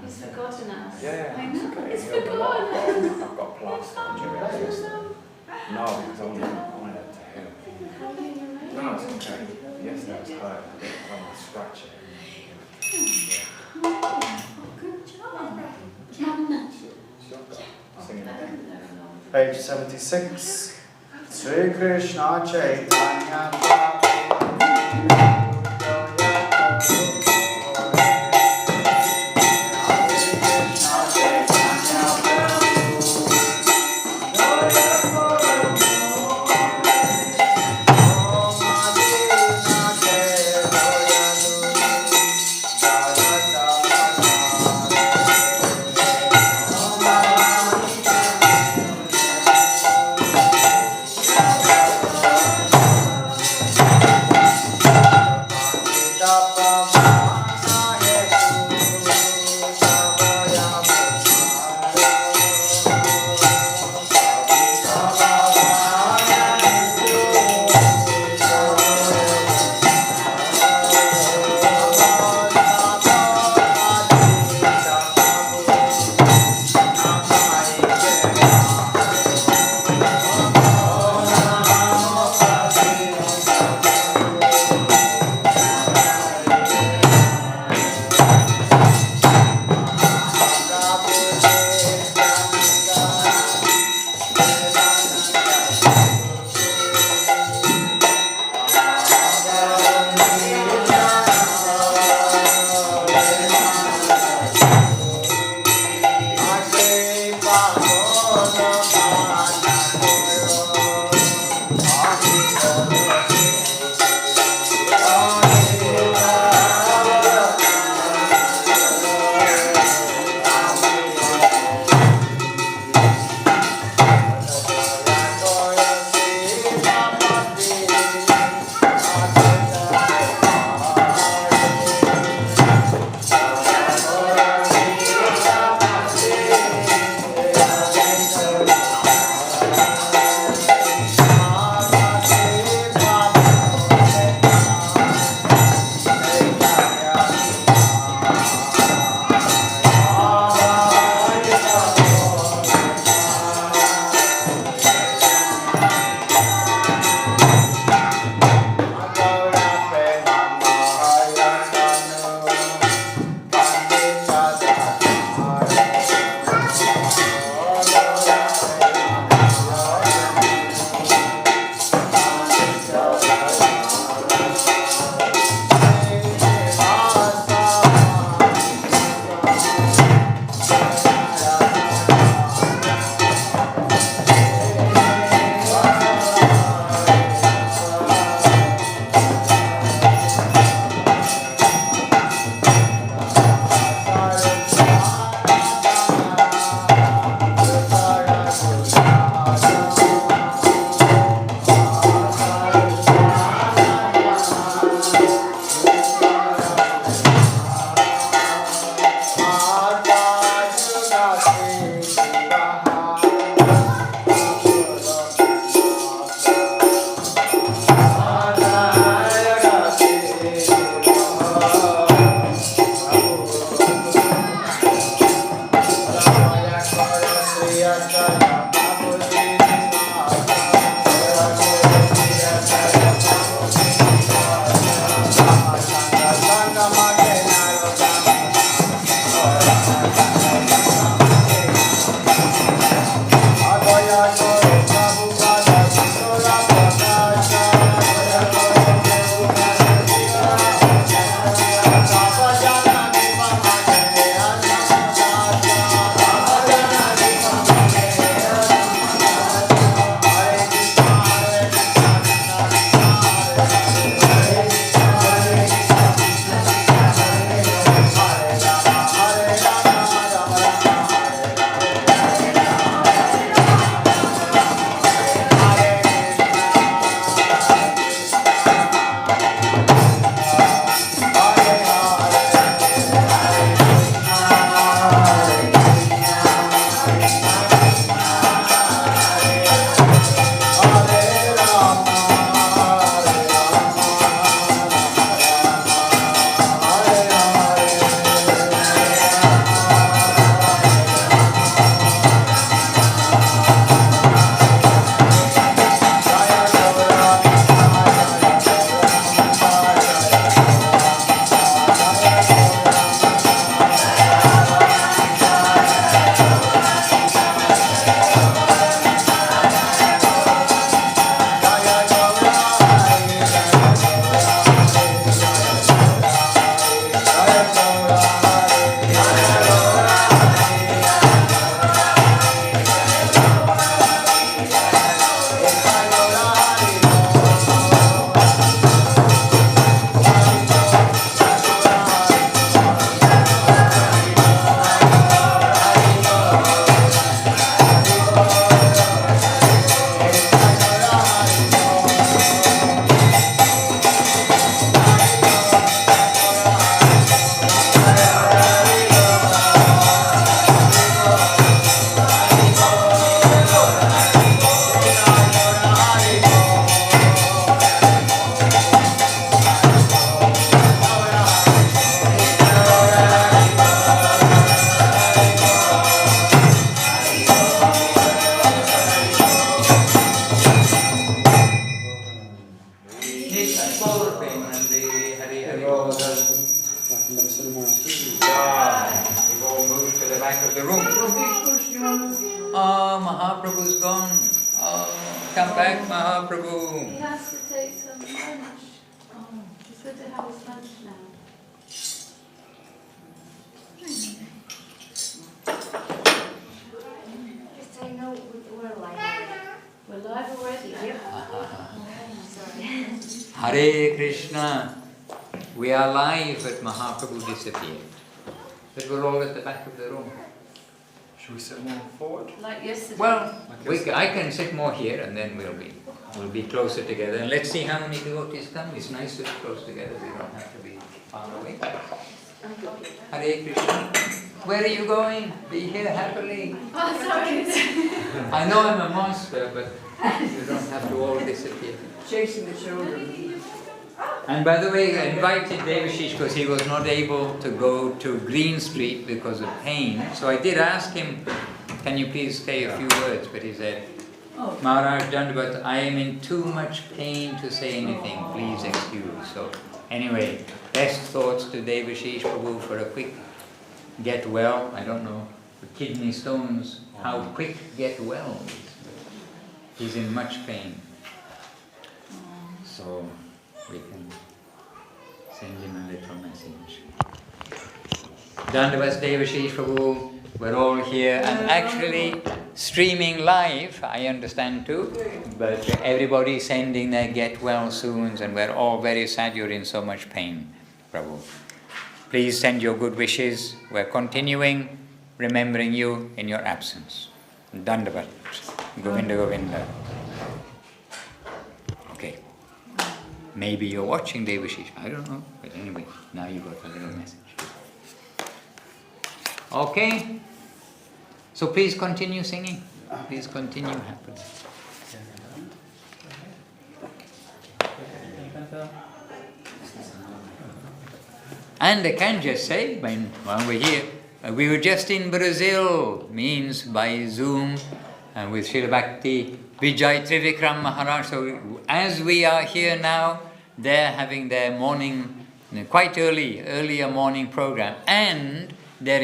He's forgotten us. Yeah, I know. okay. It's Yeah, forgotten. I've got plaster on your face. No, because I wanted to help. No, it's okay. Yes, that was hurt. I want to scratch it. Oh, good job. Sing it again. Page 76. Sri Krishna Chaitanya Prabhu. the room. Oh, Mahaprabhu's gone. Oh, come back, Mahaprabhu. He has to take some lunch. He's going to have his lunch now. Just so you know, we're live already. We're live already. Sorry. Hare Krishna. We are live, but Mahaprabhu disappeared. But we're all at the back of the room. Should we sit more forward? Like yesterday. Well, I can sit more here, and then we'll be closer together. And let's see how many devotees come. It's nice to be close together. We don't have to be far away. Hare Krishna. Where are you going? Be here happily. Oh, sorry. I know I'm a monster, but you don't have to all disappear. Chasing the children. And by the way, I invited Devashish because he was not able to go to Green Street because of pain. So I did ask him, can you please say a few words? But he said, Maharaj Dandavat, I am in too much pain to say anything. Please excuse. So anyway, best thoughts to Devashish Prabhu for a quick get well. I don't know, the kidney stones, how quick get well is. He's in much pain. So we can send him a little message. Dandavas Devashish Prabhu, we're all here and actually streaming live, I understand too, but everybody sending their get well soons, and we're all very sad you're in so much pain, Prabhu. Please send your good wishes. We're continuing remembering you in your absence. Dandavat. Govinda Govinda. Okay. Maybe you're watching Devashish. I don't know. But anyway, now you got a little message. Okay. So please continue singing. Please continue happily. And I can just say, while we're here, we were just in Brazil, means by Zoom, and with Srila Bhakti, Vijay Trivikram Maharaj. So as we are here now, they're having their morning, quite earlier morning program, and they're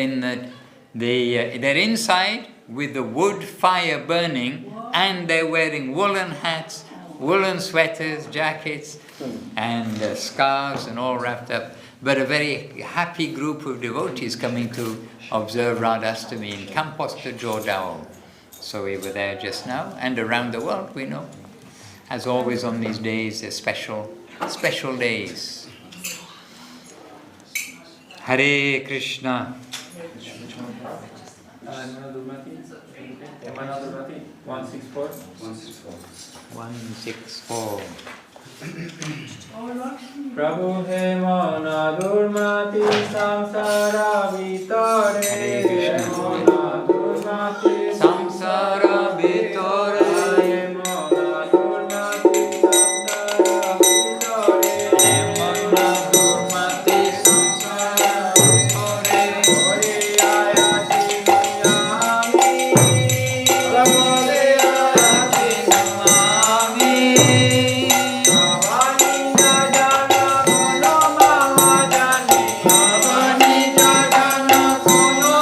they're inside with the wood fire burning, and they're wearing woolen hats, woolen sweaters, jackets, and scarves, and all wrapped up. But a very happy group of devotees coming to observe Radhastami in Campos de Jordão. So we were there just now, and around the world, we know. As always on these days, they're special days. Hare Krishna. 164. 164. Prabhu he mana durmati samsara vitore. Mana durmati Samsara vitore. Mana durmati samsara vitore. Mana durmati samsara vitore. Ore ayati nami. Prabhu he ayati nami. Avani jagana kuno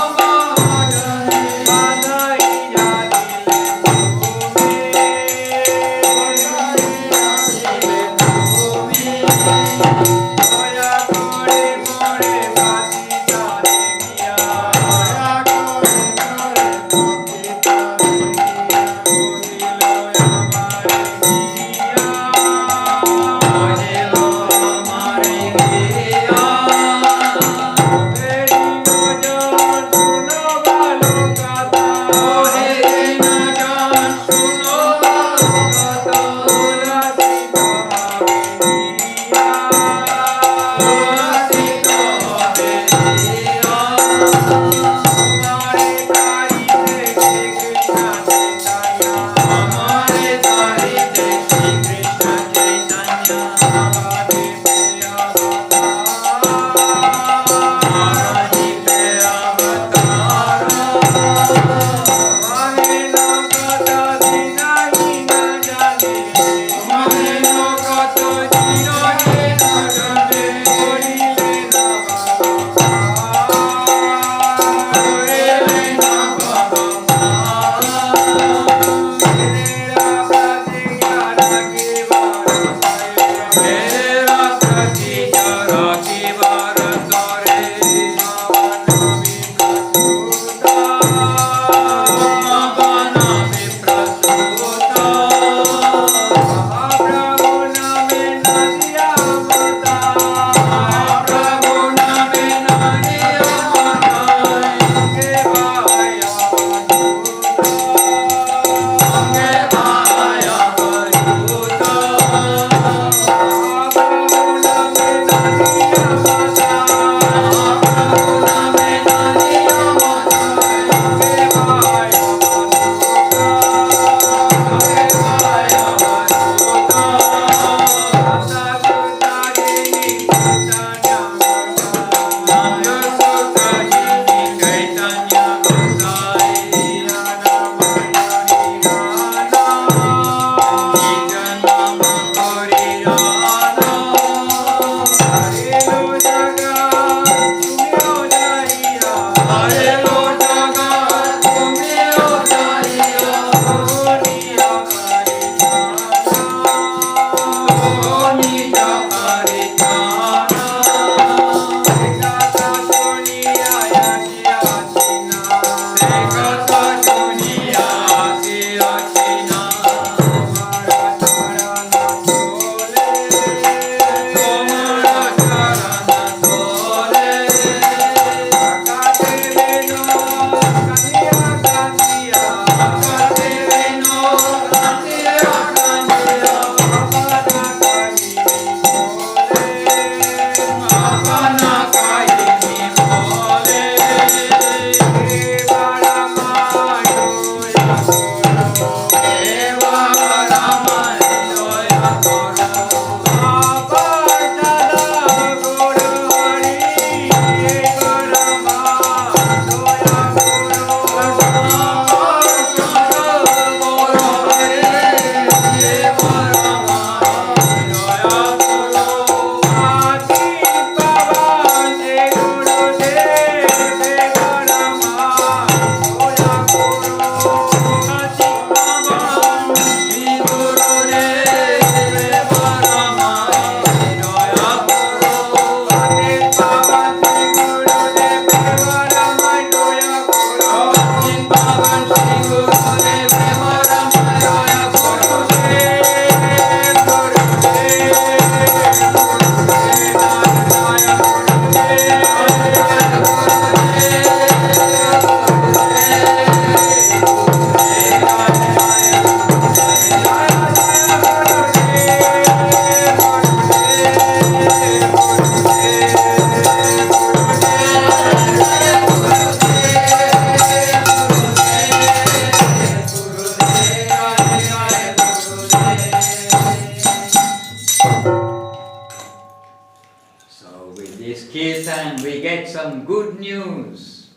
some good news.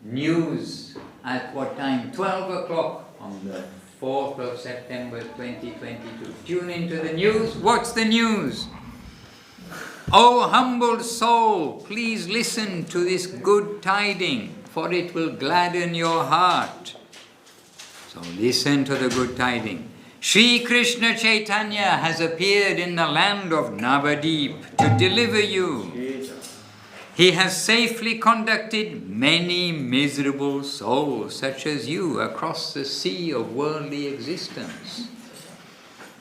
News at what time? 12 o'clock on the 4th of September 2022. Tune into the news. What's the news? O humble soul, please listen to this good tiding, for it will gladden your heart. So listen to the good tiding. Sri Krishna Chaitanya has appeared in the land of Navadip to deliver you. He has safely conducted many miserable souls such as you across the sea of worldly existence.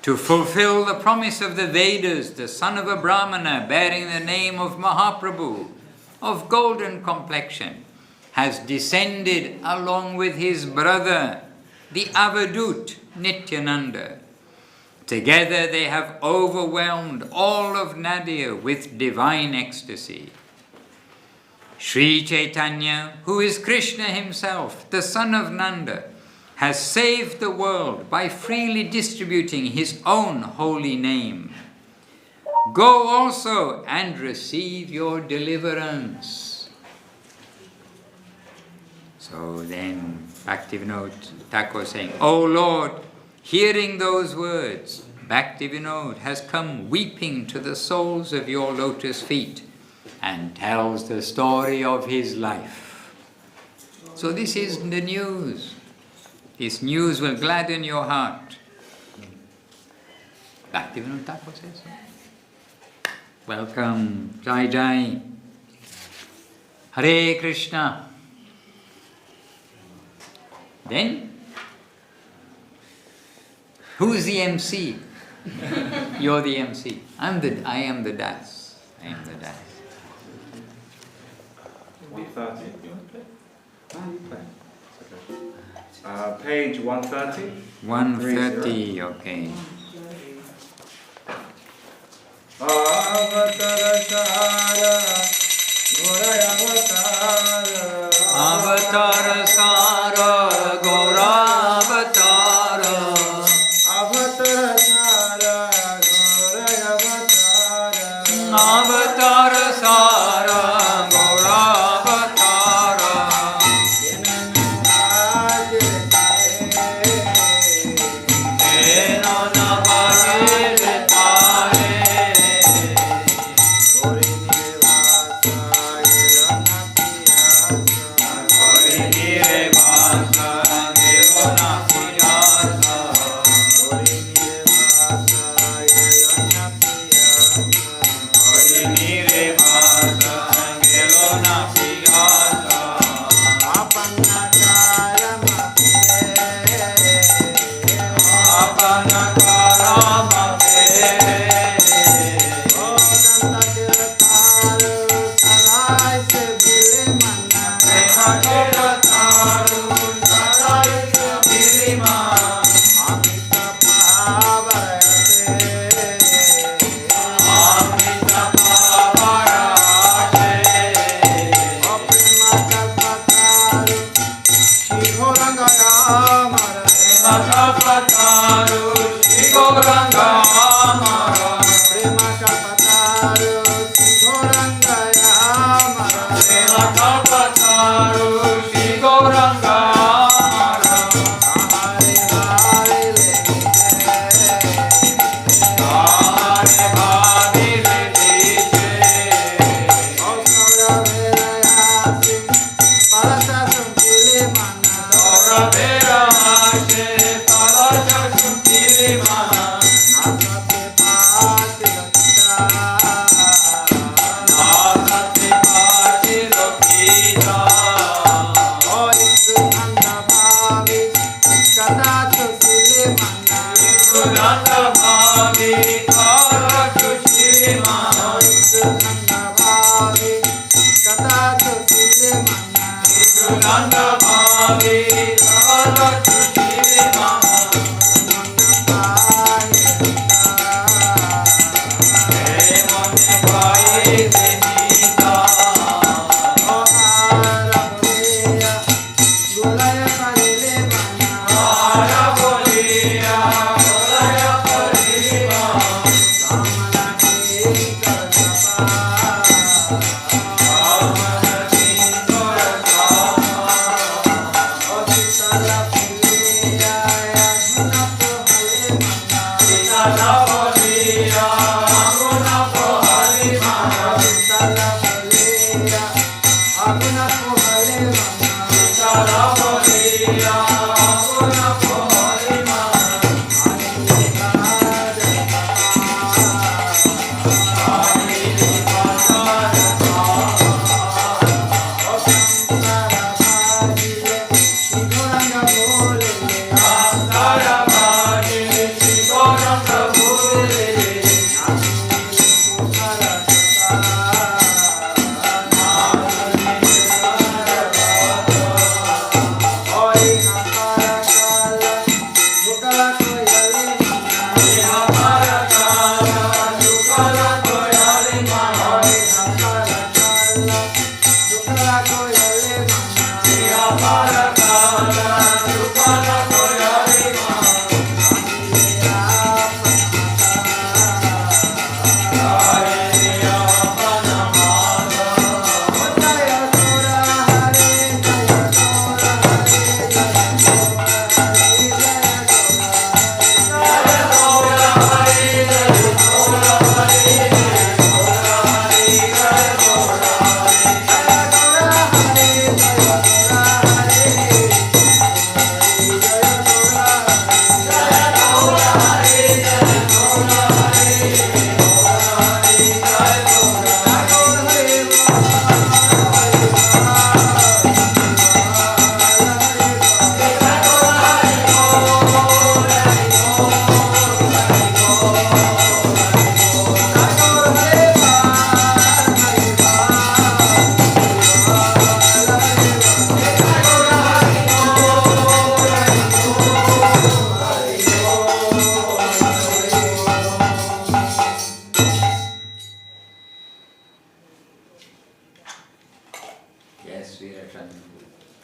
To fulfill the promise of the Vedas, the son of a Brahmana bearing the name of Mahaprabhu, of golden complexion, has descended along with his brother, the Avadut Nityananda. Together they have overwhelmed all of Nadia with divine ecstasy. Sri Chaitanya, who is Krishna himself, the son of Nanda, has saved the world by freely distributing his own holy name. Go also and receive your deliverance. So then Bhaktivinoda Thakur saying, O Lord, hearing those words, Bhaktivinoda has come weeping to the soles of your lotus feet and tells the story of his life. So this is the news. This news will gladden your heart. Bhaktivinoda Thakur says so. Welcome, Jai Jai. Hare Krishna. Then, who's the MC? You're the MC. I am the Das. I am the Das. B30. You want to play? Ah, you play. It's okay. Page 130. 130, okay. Avatar Sara Gora Avatara. Avatar Sara Gora Avatara. Avatar Sara Gora Avatara. Enona Bhagile Tare.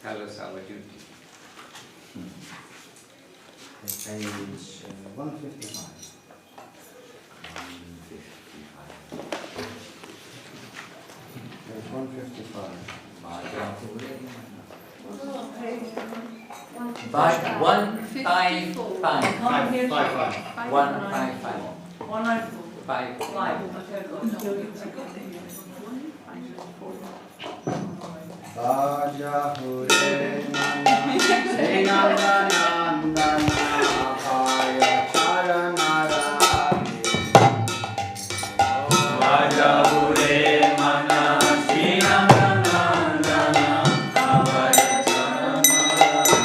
tell us our duty. Page 155. Page 155. But 155. 155. 155. 194. 5. 5. Vaja Hure Nana Srinanda Nandana Abhaya Charanara Vaja Hure Nana Srinanda Nandana Abhaya Charanara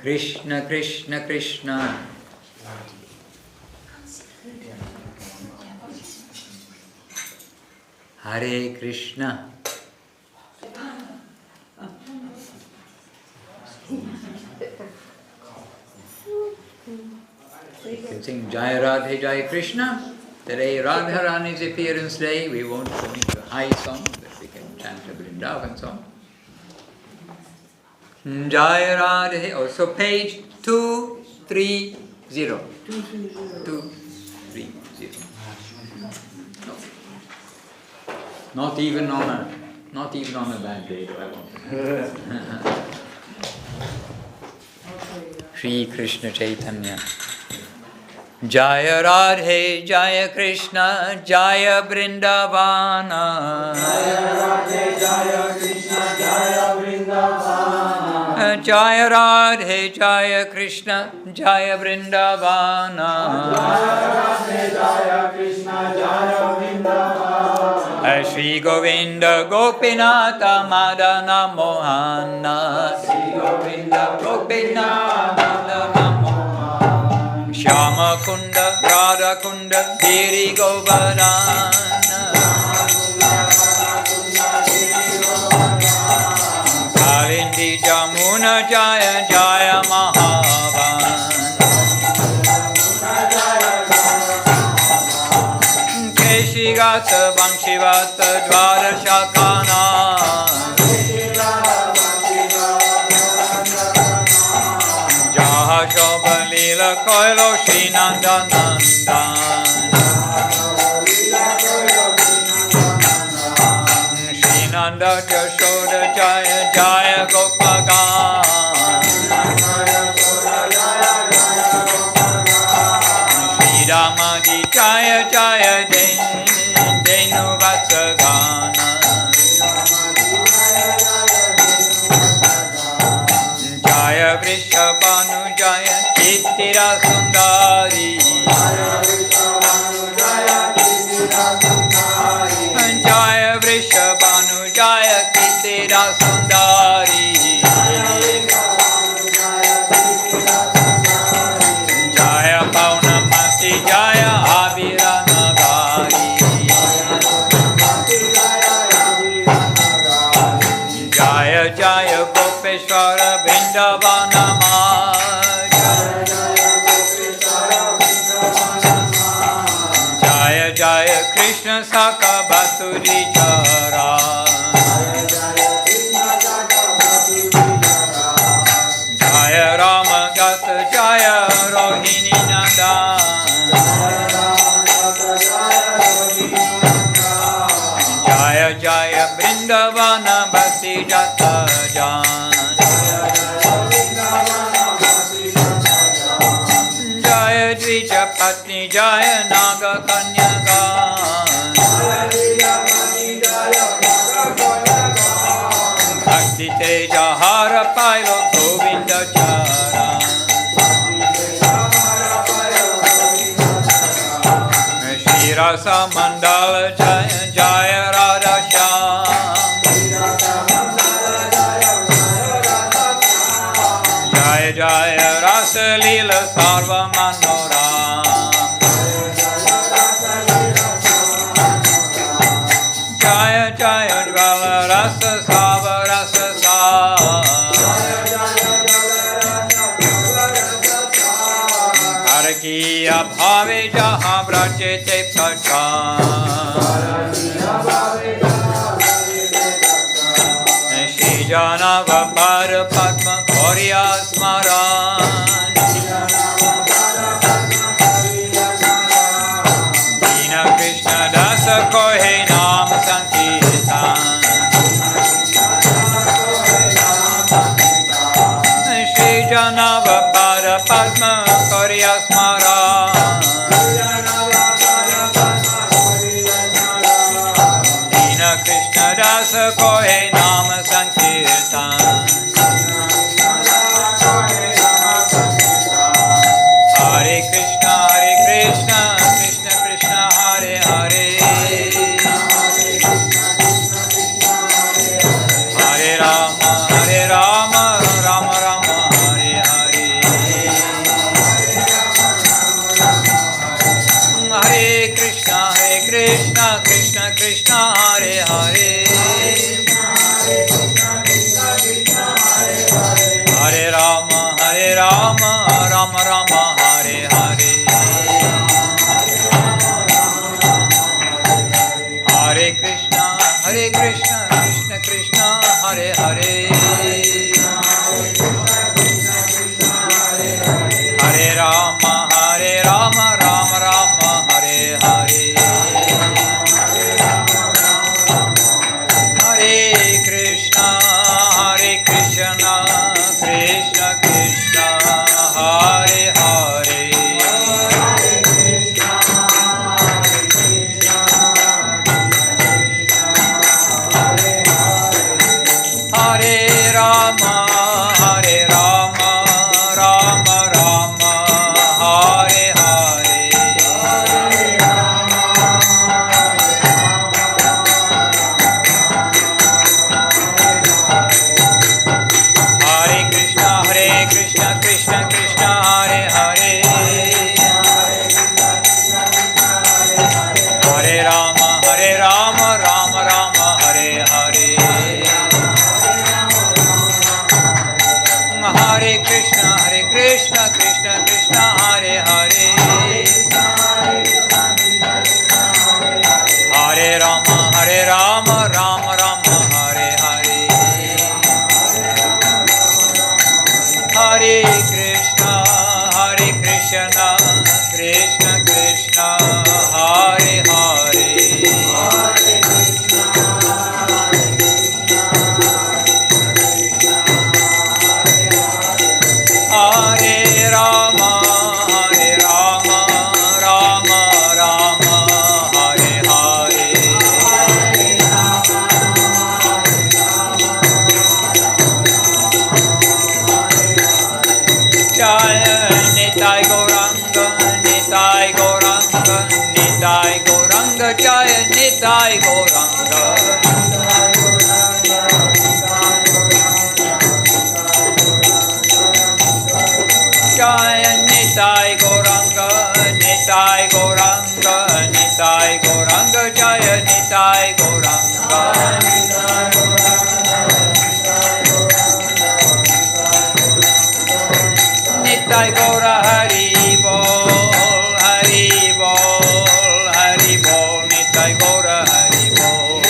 Krishna Krishna Krishna. Hare Krishna. You can sing Jaya Radhe Jaya Krishna. Today Radharani's appearance day. We won't go into high song, but we can chant a Vrindavan song. Jaya Radhe. Also page 230. 230. No. Not even on a bad day do I want. Shri Krishna Chaitanya. Jaya Radhe Jaya Krishna Jaya Vrindavana. Jaya Radhe Jaya Krishna Jaya Vrindavana. Jaya Radhe Jaya Krishna Jaya Vrindavana. Jaya Radhe Jaya Krishna Jaya Vrindavana. Shri Govinda Gopinatha Madana Mohana. Shri Govinda Gopinatha Madana Mohana. Shyama Kunda Radha Kunda Giri Govardhana. Kalindi Jamuna Jaya Jaya Mahavan. Keshigata Vanshivata Dvara Shakana. Jaha Shobha Lila Koilo Shinanda Nandan. Shinanda Jashoda Jaya Jaya Gopagan. Sridhamadi Jaya Jaya Denu Vatsagana. Jaya Vrishabhanu Jaya Chitira Sundari. Jaya Vrishabhanu Jaya Chitira Sundari. Jaya Paunamasi Jaya Abhira Nagari. Jaya Jaya Gopeshwara Vrindavana Maja. Jaya Jaya Krishna Saka Bhaturi Chara. Jaya Rama Gata Jaya Rohini Nandan. Jaya Jaya Vrindavana Bhakti Jata Jan. Jaya Dvija Patni Jaya Naga Kanyagan. Bhakti Teja Hara Pailo Govinda Charan. Shri Rasa Mandala Jaya Jaya Radha Shyam. Jaya Jaya Rasa Lila Sarva Manoram. Jaya Jaya Jvala Rasa Sava Rasa Sa. Karkiya Bhave Jaha Vrajete Pachan. Shri Janava Par Padma Korya Smaran. Dina Krishna Dasa Kohe Nam Sankirtan. Shri Janava Par Padma Korya Smaran. Dina Krishna Dasa Kohe Nam Sankirtan. Hare Krishna, Krishna Krishna, Hare Hare. Hare Rama, Rama Rama, Hare Hare. Krishna, Krishna Krishna, Hare Hare, Hare Rama, Rama Rama, Hare Hare, Hare Krishna, Krishna Krishna, Hare Hare, Hare Rama, Rama Rama, Hare Hare, Hare Krishna, Krishna Krishna, Hare Hare, Hare Rama, Rama Rama, Hare Hare, Hare Krishna, Krishna Krishna, Hare Hare, Hare Rama, Rama Rama, Hare Hare, Hare Krishna, Krishna Krishna, Hare Hare, Hare Rama, Rama Rama, Hare Hare, Hare Krishna, Krishna Krishna, Hare Hare, Hare Rama, Rama Rama, Hare Hare, Jaya Nitai Gauranga, Nitai Gauranga, Nitai Gauranga, Jaya Nitai Gauranga, Jaya Nitai Gauranga, Nitai Gauranga, Nitai Gauranga, Jaya Nitai Gauranga, Nitai Gaura Hari Bol, Hari Bol, Hari Bol, Nitai Gaura Hari Bol,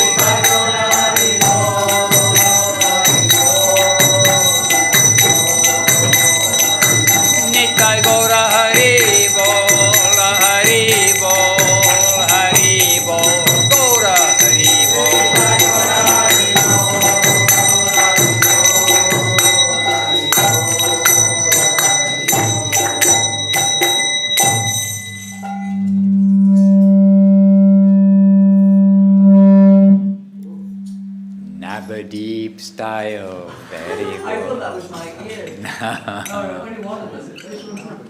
Nitai Gaura Hari Bol, Hari Bol, Hari Bol, Gaura Hari Bol. Navadip style, very I thought good. that was my ear. No, only one of us. This one.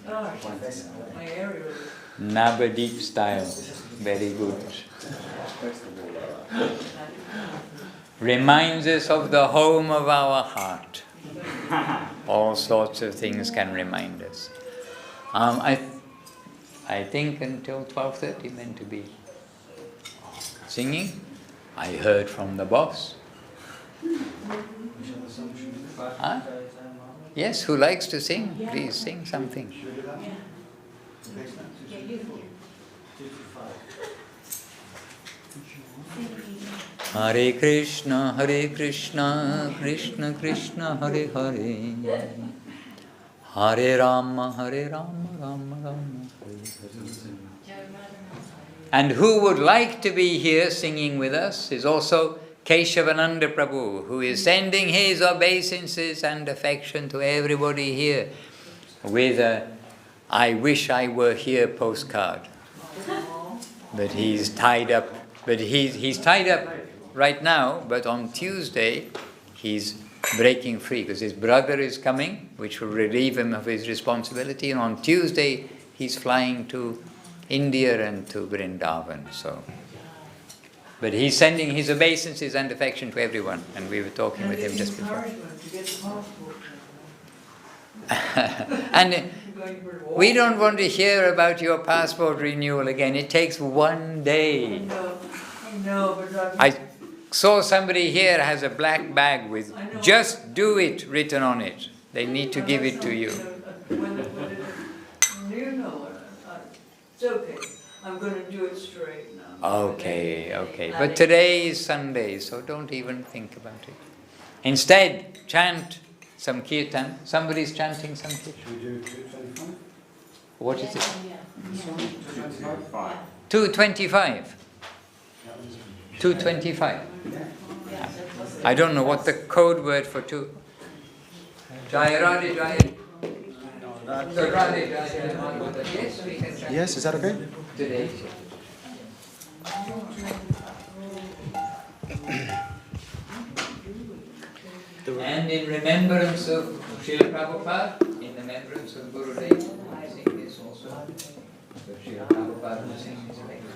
Oh, my area. Navadip style, very good. Reminds us of the home of our heart. All sorts of things can remind us. I think until 12:30 meant to be singing. I heard from the boss. Huh? Yes, who likes to sing? Please sing something. Hare Krishna, Krishna Krishna, Hare Hare, Hare Rama, Rama Rama, Hare Hare. And who would like to be here singing with us is also Keshavananda Prabhu, who is sending his obeisances and affection to everybody here with a "I wish I were here" postcard. But he's tied up. But he's tied up right now. But on Tuesday, he's breaking free because his brother is coming, which will relieve him of his responsibility. And on Tuesday, he's flying to India and to Vrindavan. But he's sending his obeisances and affection to everyone, and we were talking with him just before. To get the passport. And going for a walk. We don't want to hear about your passport renewal again. It takes one I day. know, but I saw somebody here has a black bag with I know. "Just do it" written on it. They need to give it to you. You know, it's okay. I'm going to do it straight now. Okay, okay. But today is Sunday, so don't even think about it. Instead, chant some kirtan. Somebody's chanting some kirtan. Should we do 225? What is it? 225. 225. 225. I don't know what the code word for two. Jaya Radhe Jaya. So Radhe Jaya. Yes, we can chant. Yes, is that okay? Today. And in remembrance of Srila Prabhupada, in remembrance of Gurudev, I sing this also. So Srila Prabhupada will sing this later.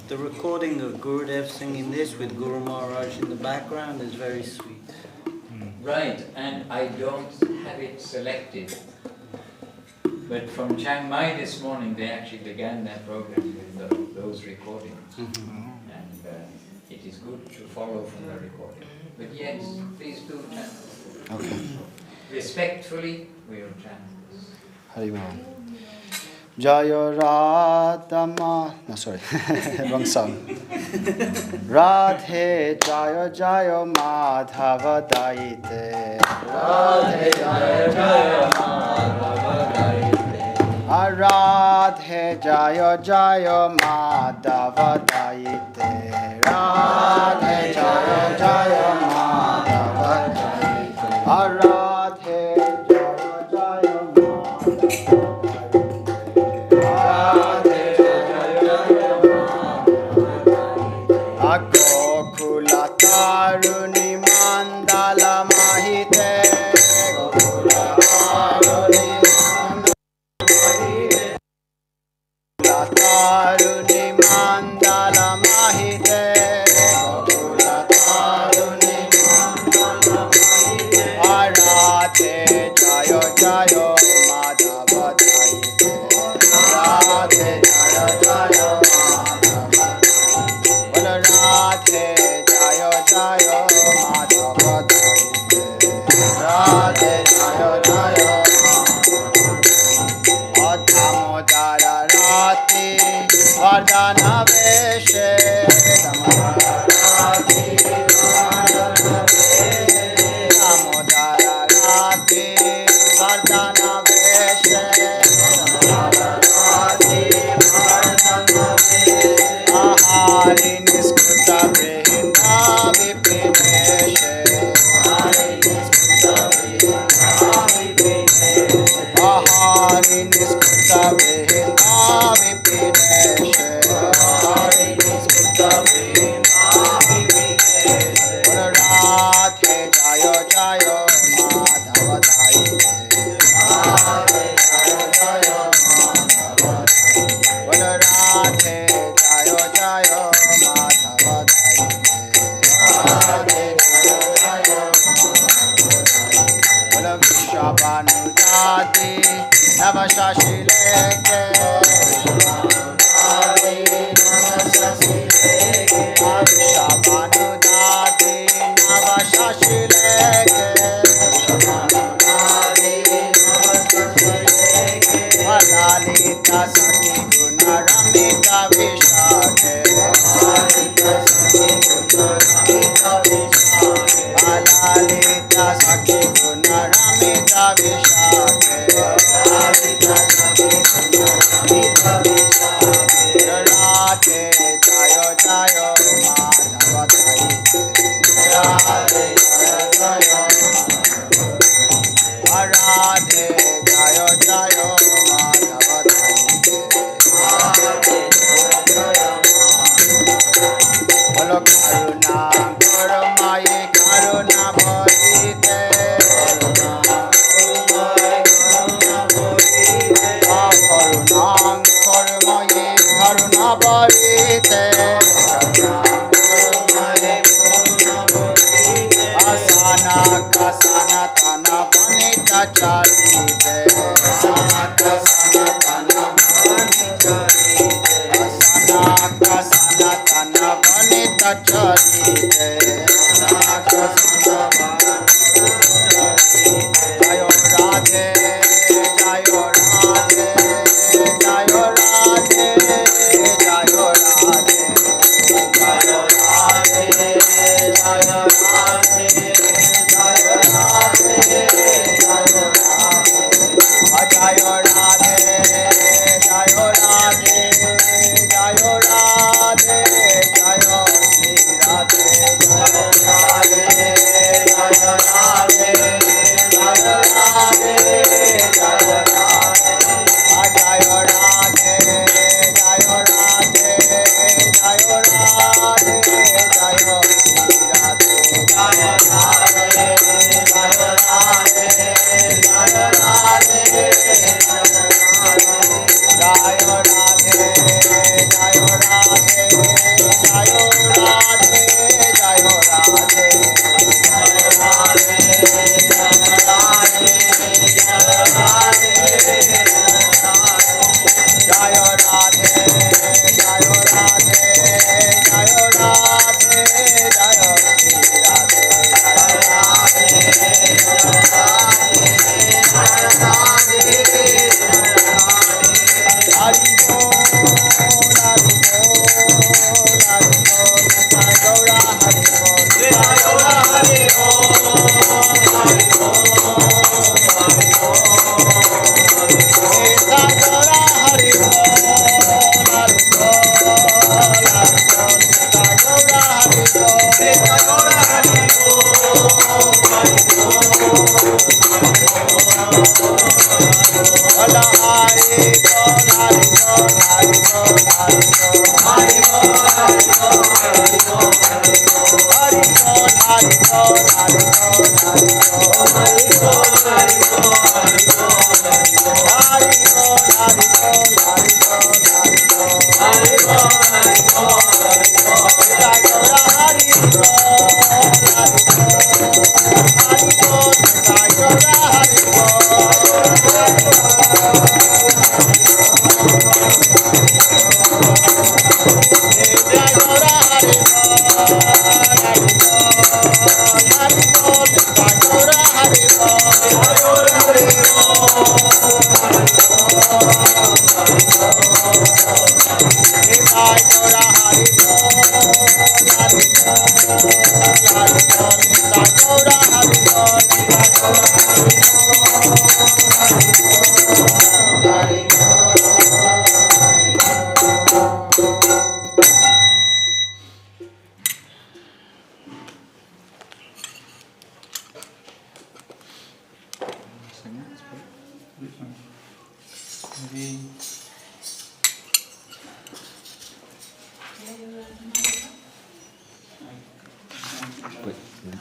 The recording of Gurudev singing this with Guru Maharaj in the background is very sweet. Right, and I don't have it selected. But from Chiang Mai this morning, they actually began their program with those recordings. And it is good to follow from the recording. But yes, please do chant. Okay. Respectfully, we will chant this. Haribol. Jaya Radhama. No, sorry. Wrong song. Radhe Jaya Jaya Madhava Daite. Radhe Jaya Jaya Madhava Daite. Radhe Jaya Jaya Madhava Daite. Radhe Jaya Jaya Madhava Daite. Radhe Jaya Jaya Madhava Gokula Taruni Mandala Mahite. Gokula Taruni Mandala Mahite. Gokula Taruni Mandala Mahite. Radhe Jaya Jaya Madhava Daite. Radhe Jaya Jaya Madhava Daite. Radhe Jaya Jaya Madhava Daite. Radhe Jaya Jaya Adhamodara Rati Vardhana Veshe. Damodara Rati Vardhana Veshe. Damodara Rati Vardhana Veshe. Damodara Rati Vardhana Veshe. Ahari Niskuta Vrihinda Vipineshe. Ahari Niskuta Vrihinda Vipineshe. Ahari Niskuta Vrihinda Vipineshe. Ahari Niskuta Vrihinda Vipineshe. Radhe Jaya Jaya Madhava Daite. Radhe Jaya Jaya Madhava Daite. Radhe Jaya Jaya Madhava Daite. Radhe Jaya Jaya Madhava Daite. Vishabhanu Dadi Navashashi Leke. Vishabhanu Dadi Navashashi Leke. Vishabhanu Dadi Navashashi Leke. Vishabhanu Dadi Navashashi Leke. Lalita Sakhi Guna Ramita Vishake. Lalita Sakhi Guna Ramita Vishake. Lalita Sakhi Guna Ramita Vishake. Lalita Sakhi Guna Ramita Vishake. Radhe Jaya Jaya Madhava Daite. Radhe Jaya Jaya Radhe Jaya Jaya Madhava Daite. Radhe Jaya Jaya Bolo Karuna Gurumai Karuna Bharite. Karuna Gurumai Karuna Bharite.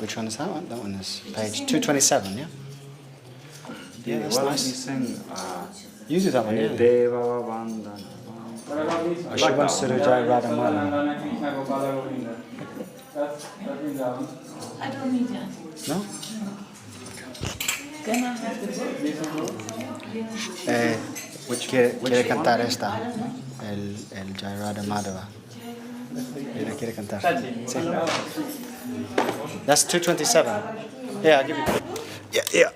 Which one is that one? That one is page 227, yeah? Yeah, that's Why don't nice. you sing You do that one, yeah. Deva Vandana? Shiva Surajai Radhamani. I don't need that. No? Then I have the book. Quiere cantar esta, el Jai Radha Madhava. Ella quiere cantar. Sí. That's 227. Yeah, I'll give you. Yeah, yeah.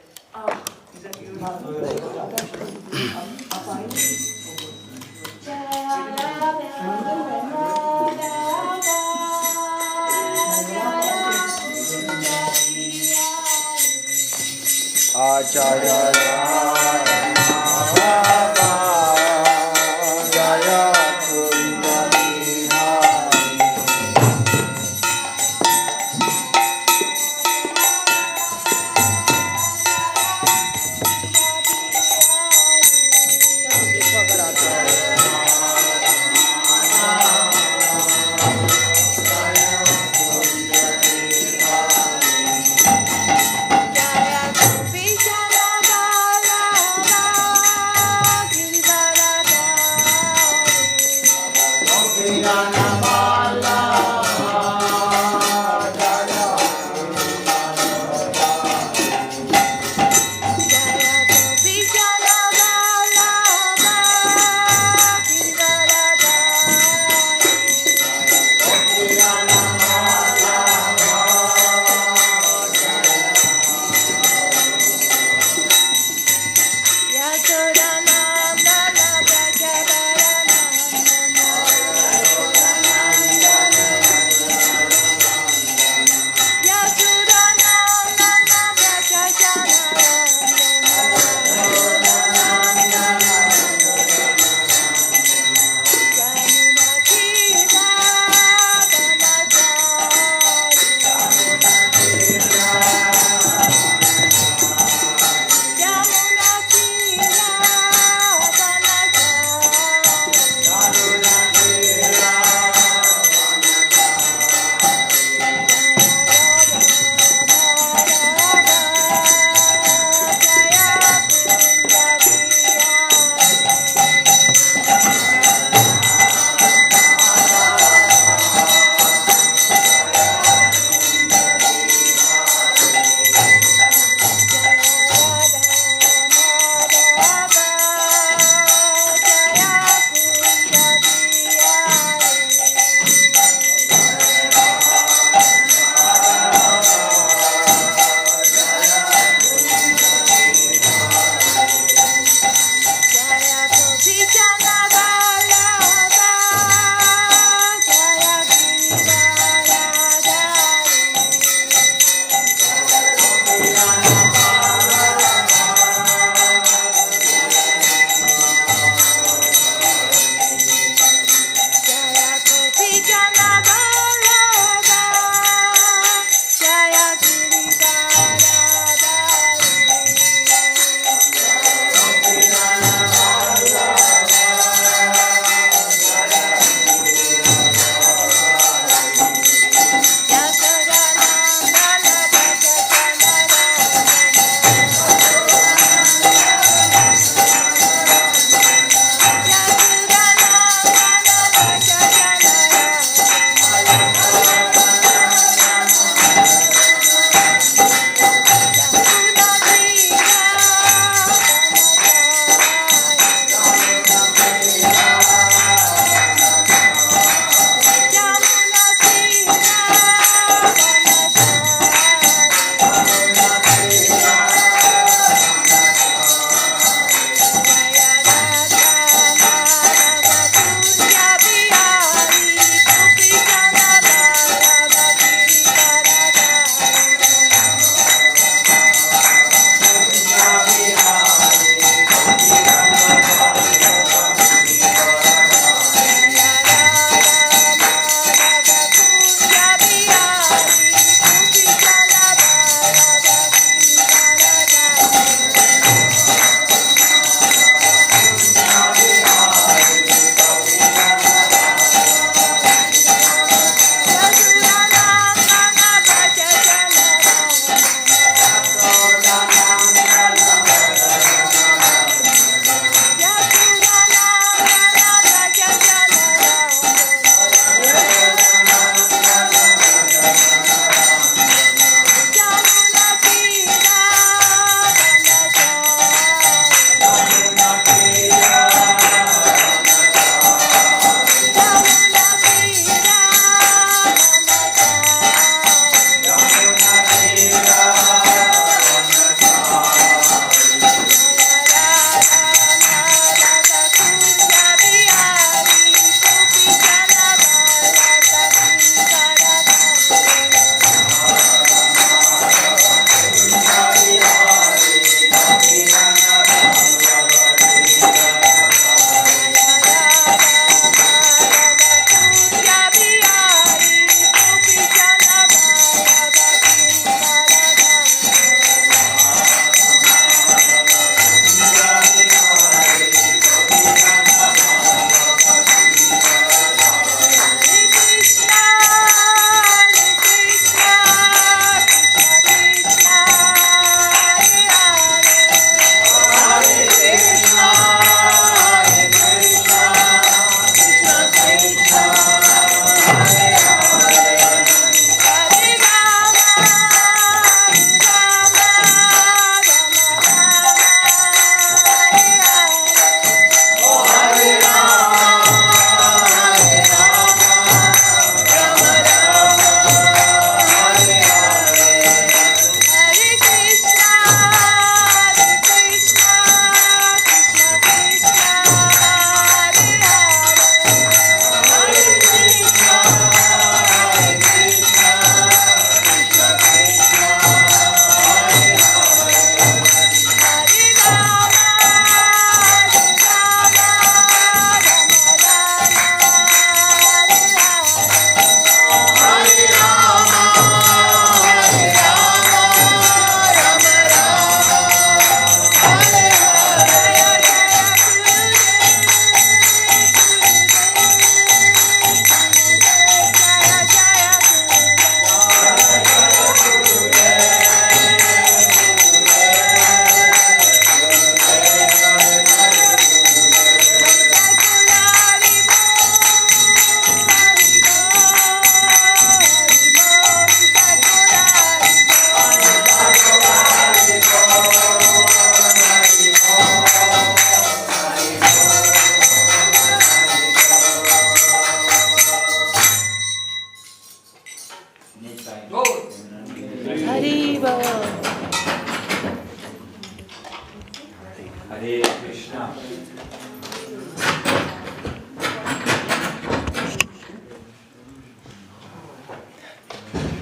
Acharya Jaya Gopi Jaya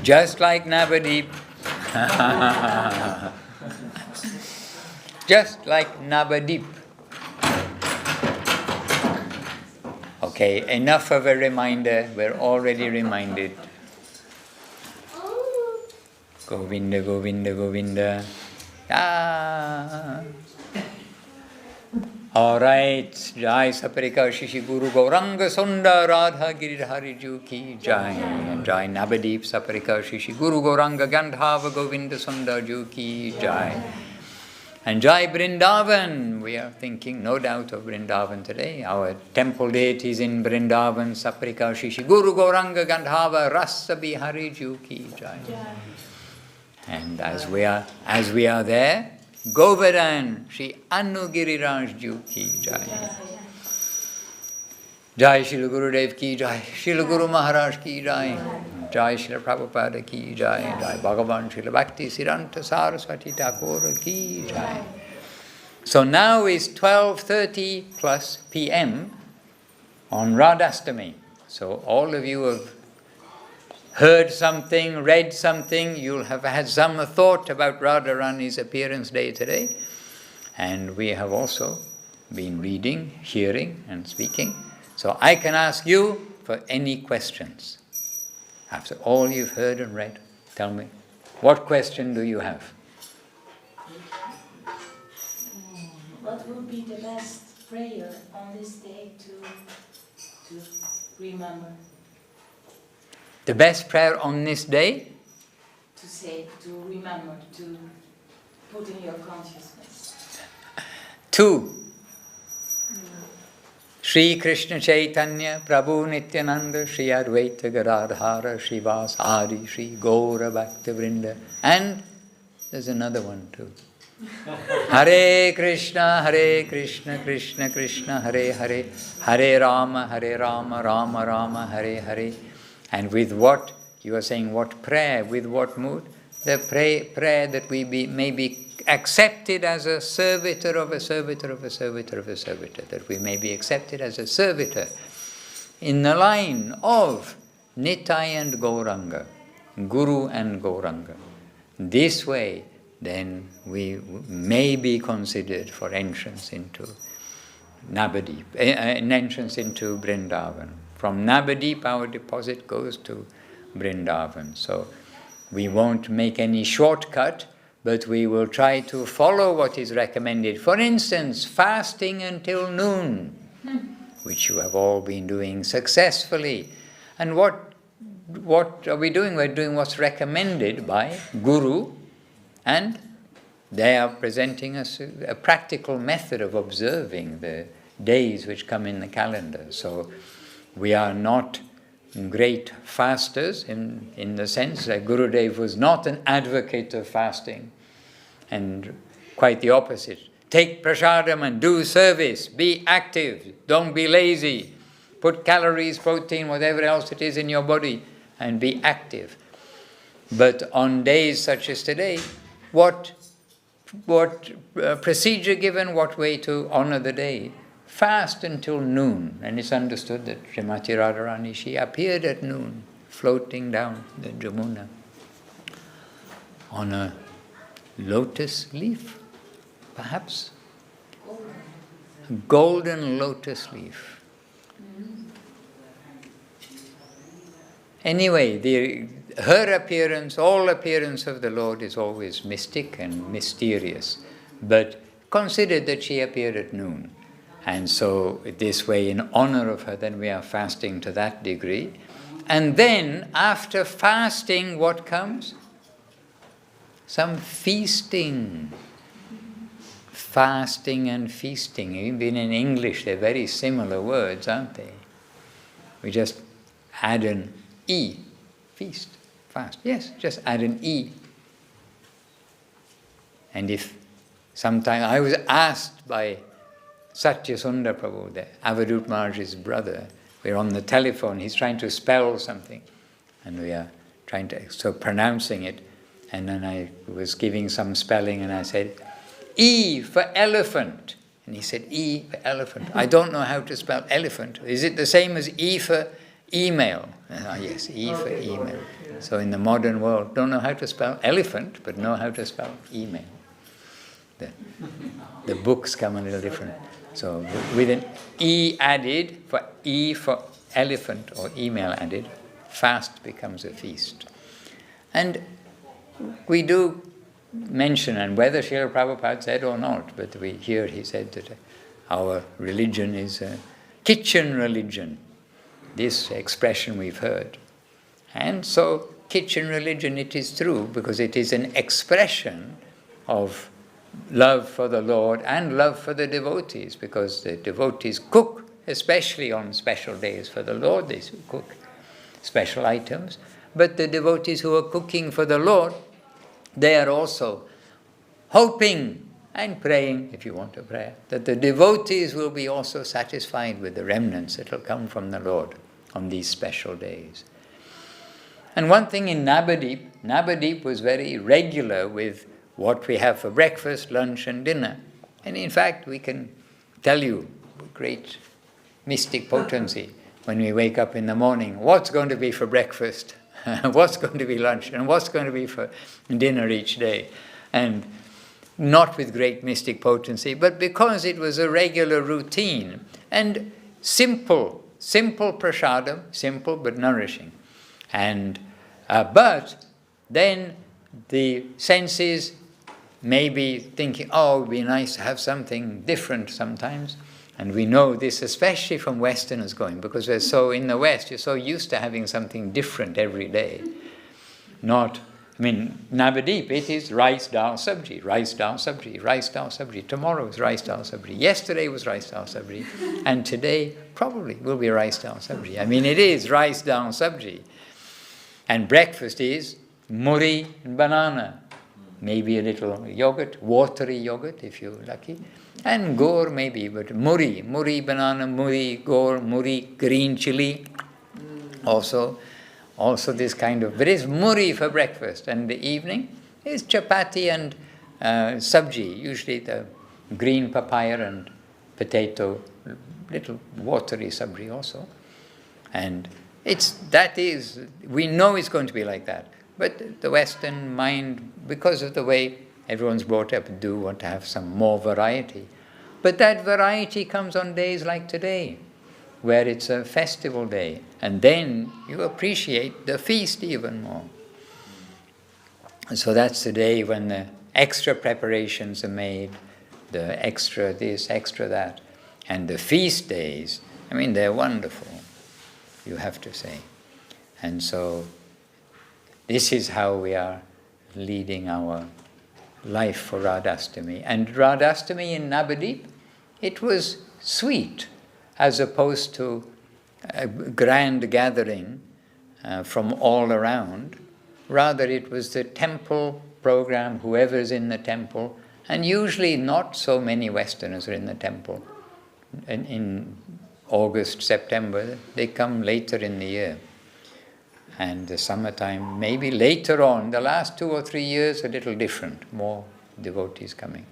Just like Navadip. Just like Navadip. Okay, enough of a reminder. We're already reminded. Govinda, Govinda, Govinda. Ah. All right. Jai Saparika Shishi Guru Gauranga Sunda Radha Giridhari Ju Ki Jai. Jai Navadip Saparika Shishi Guru Gauranga Gandhava Govinda Sunda Ju Ki Jai. And Jai Vrindavan. We are thinking no doubt of Vrindavan today. Our temple deities in Vrindavan, Saparika Shishi Guru Gauranga Gandhava Rasa Bihari Ju Ki Jai. And as we are there, Govardhan, Shri Anugiriraj Ju Ki Jai. Jai Srila Gurudev Ki Jai. Srila Guru Maharaj Ki Jai. Jai Srila Prabhupada Ki Jai. Jai Bhagavan Srila Bhakti Siddhanta Saraswati Thakur Ki Jai. So now is 12:30 plus PM on Radhastami. So all of you have heard something, read something, you'll have had some thought about Radharani's appearance day today. And we have also been reading, hearing and speaking. So I can ask you for any questions. After all you've heard and read, tell me, what question do you have? What would be the best prayer on this day to remember? The best prayer on this day? To say, to remember, to put in your consciousness. 2. Shri Krishna Chaitanya Prabhu Nityananda Shri Advaita Gadadhara Shri Vasari Shri Gaura Bhakta Vrinda. And there's another one too. Hare Krishna Krishna Krishna Hare Hare Hare Rama Rama Rama Hare Hare. And with what? You are saying what prayer? With what mood? The prayer that we may be accepted as a servitor of a servitor of a servitor of a servitor. That we may be accepted as a servitor in the line of Nitai and Gauranga, Guru and Gauranga. This way, then we may be considered for entrance into Navadip, an entrance into Vrindavan. From Navadip, our deposit goes to Vrindavan. So we won't make any shortcut, but we will try to follow what is recommended. For instance, fasting until noon, which you have all been doing successfully. And what are we doing? We're doing what's recommended by Guru, and they are presenting us a practical method of observing the days which come in the calendar. So we are not great fasters in the sense that Gurudev was not an advocate of fasting, and quite the opposite. Take prasadam and do service, be active, don't be lazy, put calories, protein, whatever else it is in your body and be active. But on days such as today, what procedure given, what way to honor the day? Fast until noon. And it's understood that Srimati Radharani, she appeared at noon, floating down the Jamuna on a lotus leaf, perhaps? A golden lotus leaf. Anyway, her appearance, all appearance of the Lord is always mystic and mysterious. But consider that she appeared at noon. And so this way, in honor of her, then we are fasting to that degree. And then, after fasting, what comes? Some feasting. Fasting and feasting. Even in English, they're very similar words, aren't they? We just add an E. Feast. Fast. Yes, just add an E. And if sometime I was asked by Satya Sundar Prabhu, the Avadut Maharaj's brother, we're on the telephone, he's trying to spell something, and we are trying to, pronouncing it, and then I was giving some spelling, and I said, E for elephant, And he said, E for elephant. I don't know how to spell elephant. Is it the same as E for email? Yes, E for email. So in the modern world, don't know how to spell elephant, but know how to spell email. The books come a little different. So with an E added, for E for elephant or email added, fast becomes a feast. And we do mention, and whether Srila Prabhupada said or not, but we hear he said that our religion is a kitchen religion. This expression we've heard. And so kitchen religion, it is true, because it is an expression of love for the Lord and love for the devotees, because the devotees cook, especially on special days for the Lord, they cook special items. But the devotees who are cooking for the Lord, they are also hoping and praying, if you want to pray, that the devotees will be also satisfied with the remnants that will come from the Lord on these special days. And one thing in Navadip was very regular with what we have for breakfast, lunch and dinner. And in fact, we can tell you with great mystic potency when we wake up in the morning, what's going to be for breakfast, what's going to be lunch, and what's going to be for dinner each day. And not with great mystic potency, but because it was a regular routine and simple prasadam, simple but nourishing. And but then the senses may be thinking, oh, it would be nice to have something different sometimes. And we know this especially from Westerners going, because we're so, in the West, you're so used to having something different every day. Navadip, it is rice, dal, sabji, rice, dal, sabji, rice, dal, sabji. Tomorrow is rice, dal, sabji. Yesterday was rice, dal, sabji. And today probably will be rice, dal, sabji. It is rice, dal, sabji. And breakfast is muri and banana. Maybe a little yogurt, watery yogurt if you're lucky. And gur maybe, but muri banana, muri gur, muri green chili. Also this kind of, but it's muri for breakfast. And the evening is chapati and sabji, usually the green papaya and potato, little watery sabji also. And we know it's going to be like that. But the Western mind, because of the way everyone's brought up, do want to have some more variety. But that variety comes on days like today, where it's a festival day. And then you appreciate the feast even more. And so that's the day when the extra preparations are made, the extra this, extra that. And the feast days, they're wonderful, you have to say. And so this is how we are leading our life for Radhastami. And Radhastami in Navadip, it was sweet, as opposed to a grand gathering from all around. Rather, it was the temple program, whoever's in the temple, and usually not so many Westerners are in the temple. In August, September, they come later in the year. And the summertime, maybe later on, the last 2 or 3 years, a little different, more devotees coming.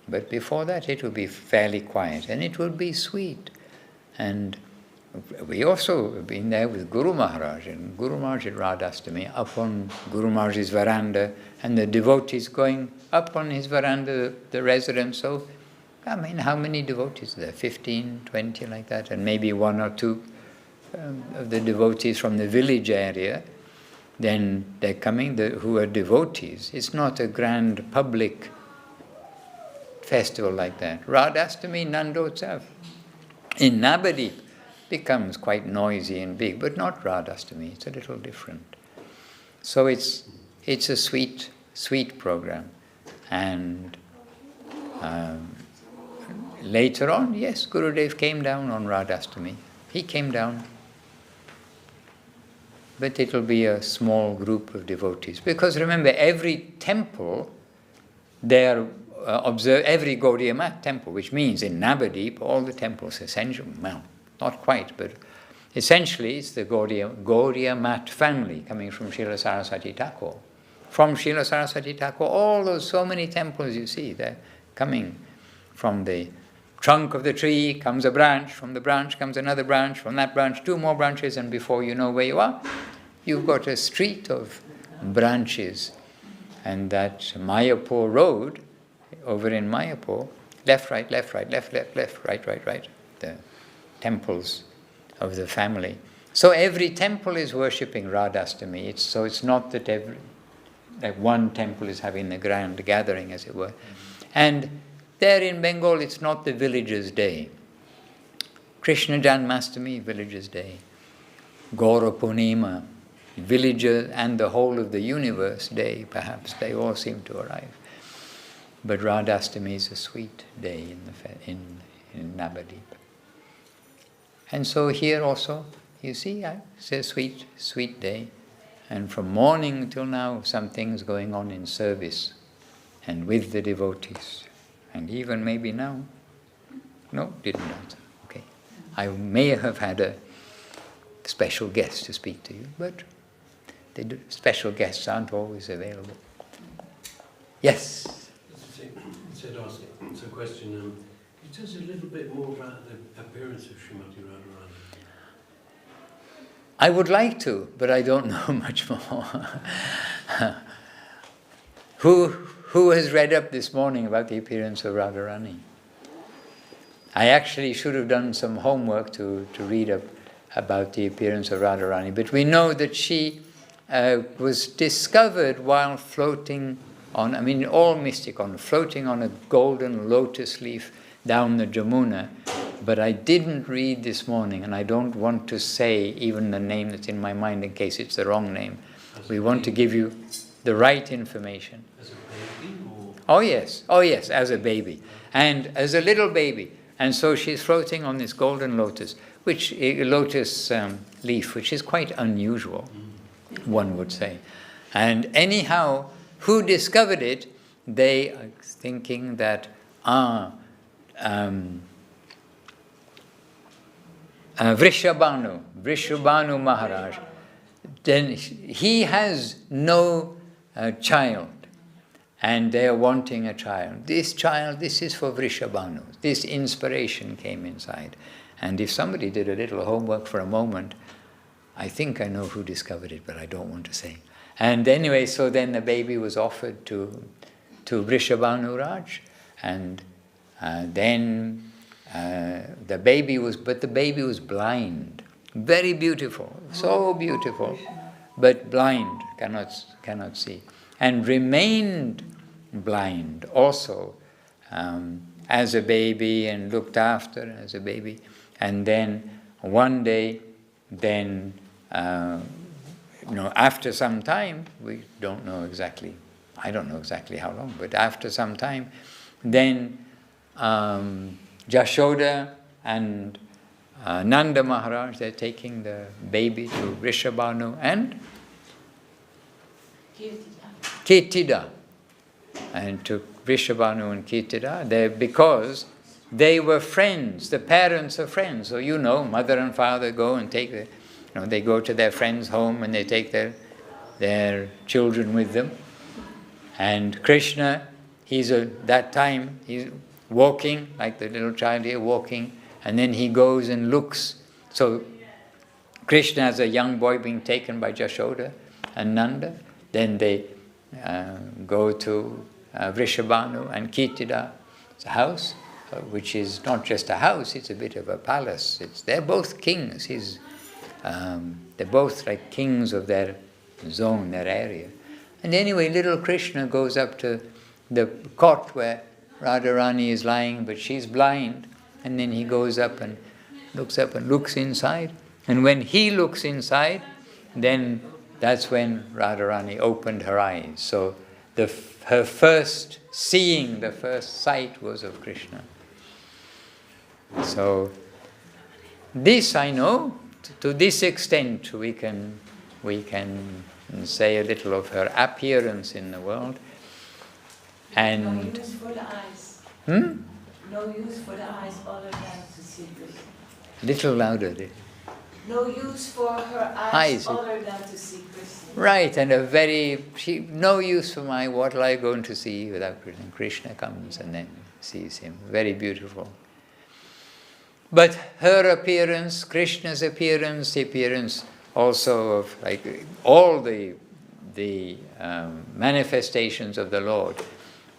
But before that, it will be fairly quiet, and it will be sweet. And we also have been there with Guru Maharaj, and Guru Maharaj at Radhastami, up on Guru Maharaj's veranda, and the devotees going up on his veranda, the residence. So, how many devotees are there? 15, 20, like that, and maybe 1 or 2 of the devotees from the village area. Then they're coming, who are devotees. It's not a grand public festival like that. Radhastami, Nandotsav in Navadip becomes quite noisy and big, but not Radhastami. It's a little different. So it's a sweet program. And later on, yes, Gurudev came down on Radhastami. He came down. But it will be a small group of devotees. Because remember, every temple, observe every Gaudiya Math temple, which means in Navadip, all the temples essentially, well, not quite, but essentially it's the Gaudiya Math family coming from Srila Saraswati Thakur. From Srila Saraswati Thakur, all those so many temples you see, they're coming from the trunk of the tree comes a branch, from the branch comes another branch, from that branch 2 more branches, and before you know where you are, you've got a street of branches. And that Mayapur road, over in Mayapur, left, right, left, right, left, left, left, right, right, right, the temples of the family. So every temple is worshipping Radhastami. It's not that one temple is having a grand gathering, as it were. And there in Bengal, it's not the villagers' day. Krishna Janmastami, villagers' day. Gaura Purnima, villager and the whole of the universe day, perhaps. They all seem to arrive. But Radhastami is a sweet day in Navadip. And so here also, you see, it's a sweet, sweet day. And from morning till now, some things going on in service and with the devotees. And even maybe now. No, didn't answer. Okay. I may have had a special guest to speak to you, but special guests aren't always available. Yes? It's a question. Can you tell us a little bit more about the appearance of Srimati Radharani? I would like to, but I don't know much more. Who has read up this morning about the appearance of Radharani? I actually should have done some homework to read up about the appearance of Radharani, but we know that she was discovered while floating on, all mystic, floating on a golden lotus leaf down the Jamuna. But I didn't read this morning, and I don't want to say even the name that's in my mind in case it's the wrong name. We want to give you the right information. As a baby? Oh yes, as a baby. And as a little baby. And so she's floating on this golden lotus, lotus leaf, which is quite unusual, one would say. And anyhow, who discovered it? They are thinking that, Vrishabhanu Maharaj, then he has no child, and they are wanting a child. This is for Vrishabhanu. This inspiration came inside. And if somebody did a little homework for a moment, I think I know who discovered it, but I don't want to say. And anyway, so then the baby was offered to Vrishabhanu Raj, and then the baby was blind. Very beautiful, so beautiful, but blind, cannot see. And remained blind also as a baby, and looked after as a baby. And then one day, after some time, we don't know exactly, I don't know exactly how long, but after some time, then Jashoda and Nanda Maharaj, they're taking the baby to Vrishabhanu and Kirtida. And to Vrishabhanu and Kirtida, because they were friends, the parents are friends. So mother and father go and take they go to their friend's home and they take their children with them. And Krishna, that time, he's walking, like the little child here, walking, and then he goes and looks. So Krishna as a young boy being taken by Jashoda and Nanda, then they go to Vrishabhanu and Kirtida's house, which is not just a house, it's a bit of a palace. They're both kings. They're both like kings of their zone, their area. And anyway, little Krishna goes up to the cot where Radharani is lying, but she's blind. And then he goes up and looks inside. And when he looks inside, then that's when Radharani opened her eyes. So her first seeing, the first sight was of Krishna. So this I know. To this extent, we can say a little of her appearance in the world. And no use for the eyes. No use for the eyes other than to see Krishna. Little louder. No use for her eyes other than to see Krishna. Right, and no use for what am I going to see without Krishna? Krishna comes and then sees him. Very beautiful. But her appearance, Krishna's appearance, the appearance also of like all the manifestations of the Lord,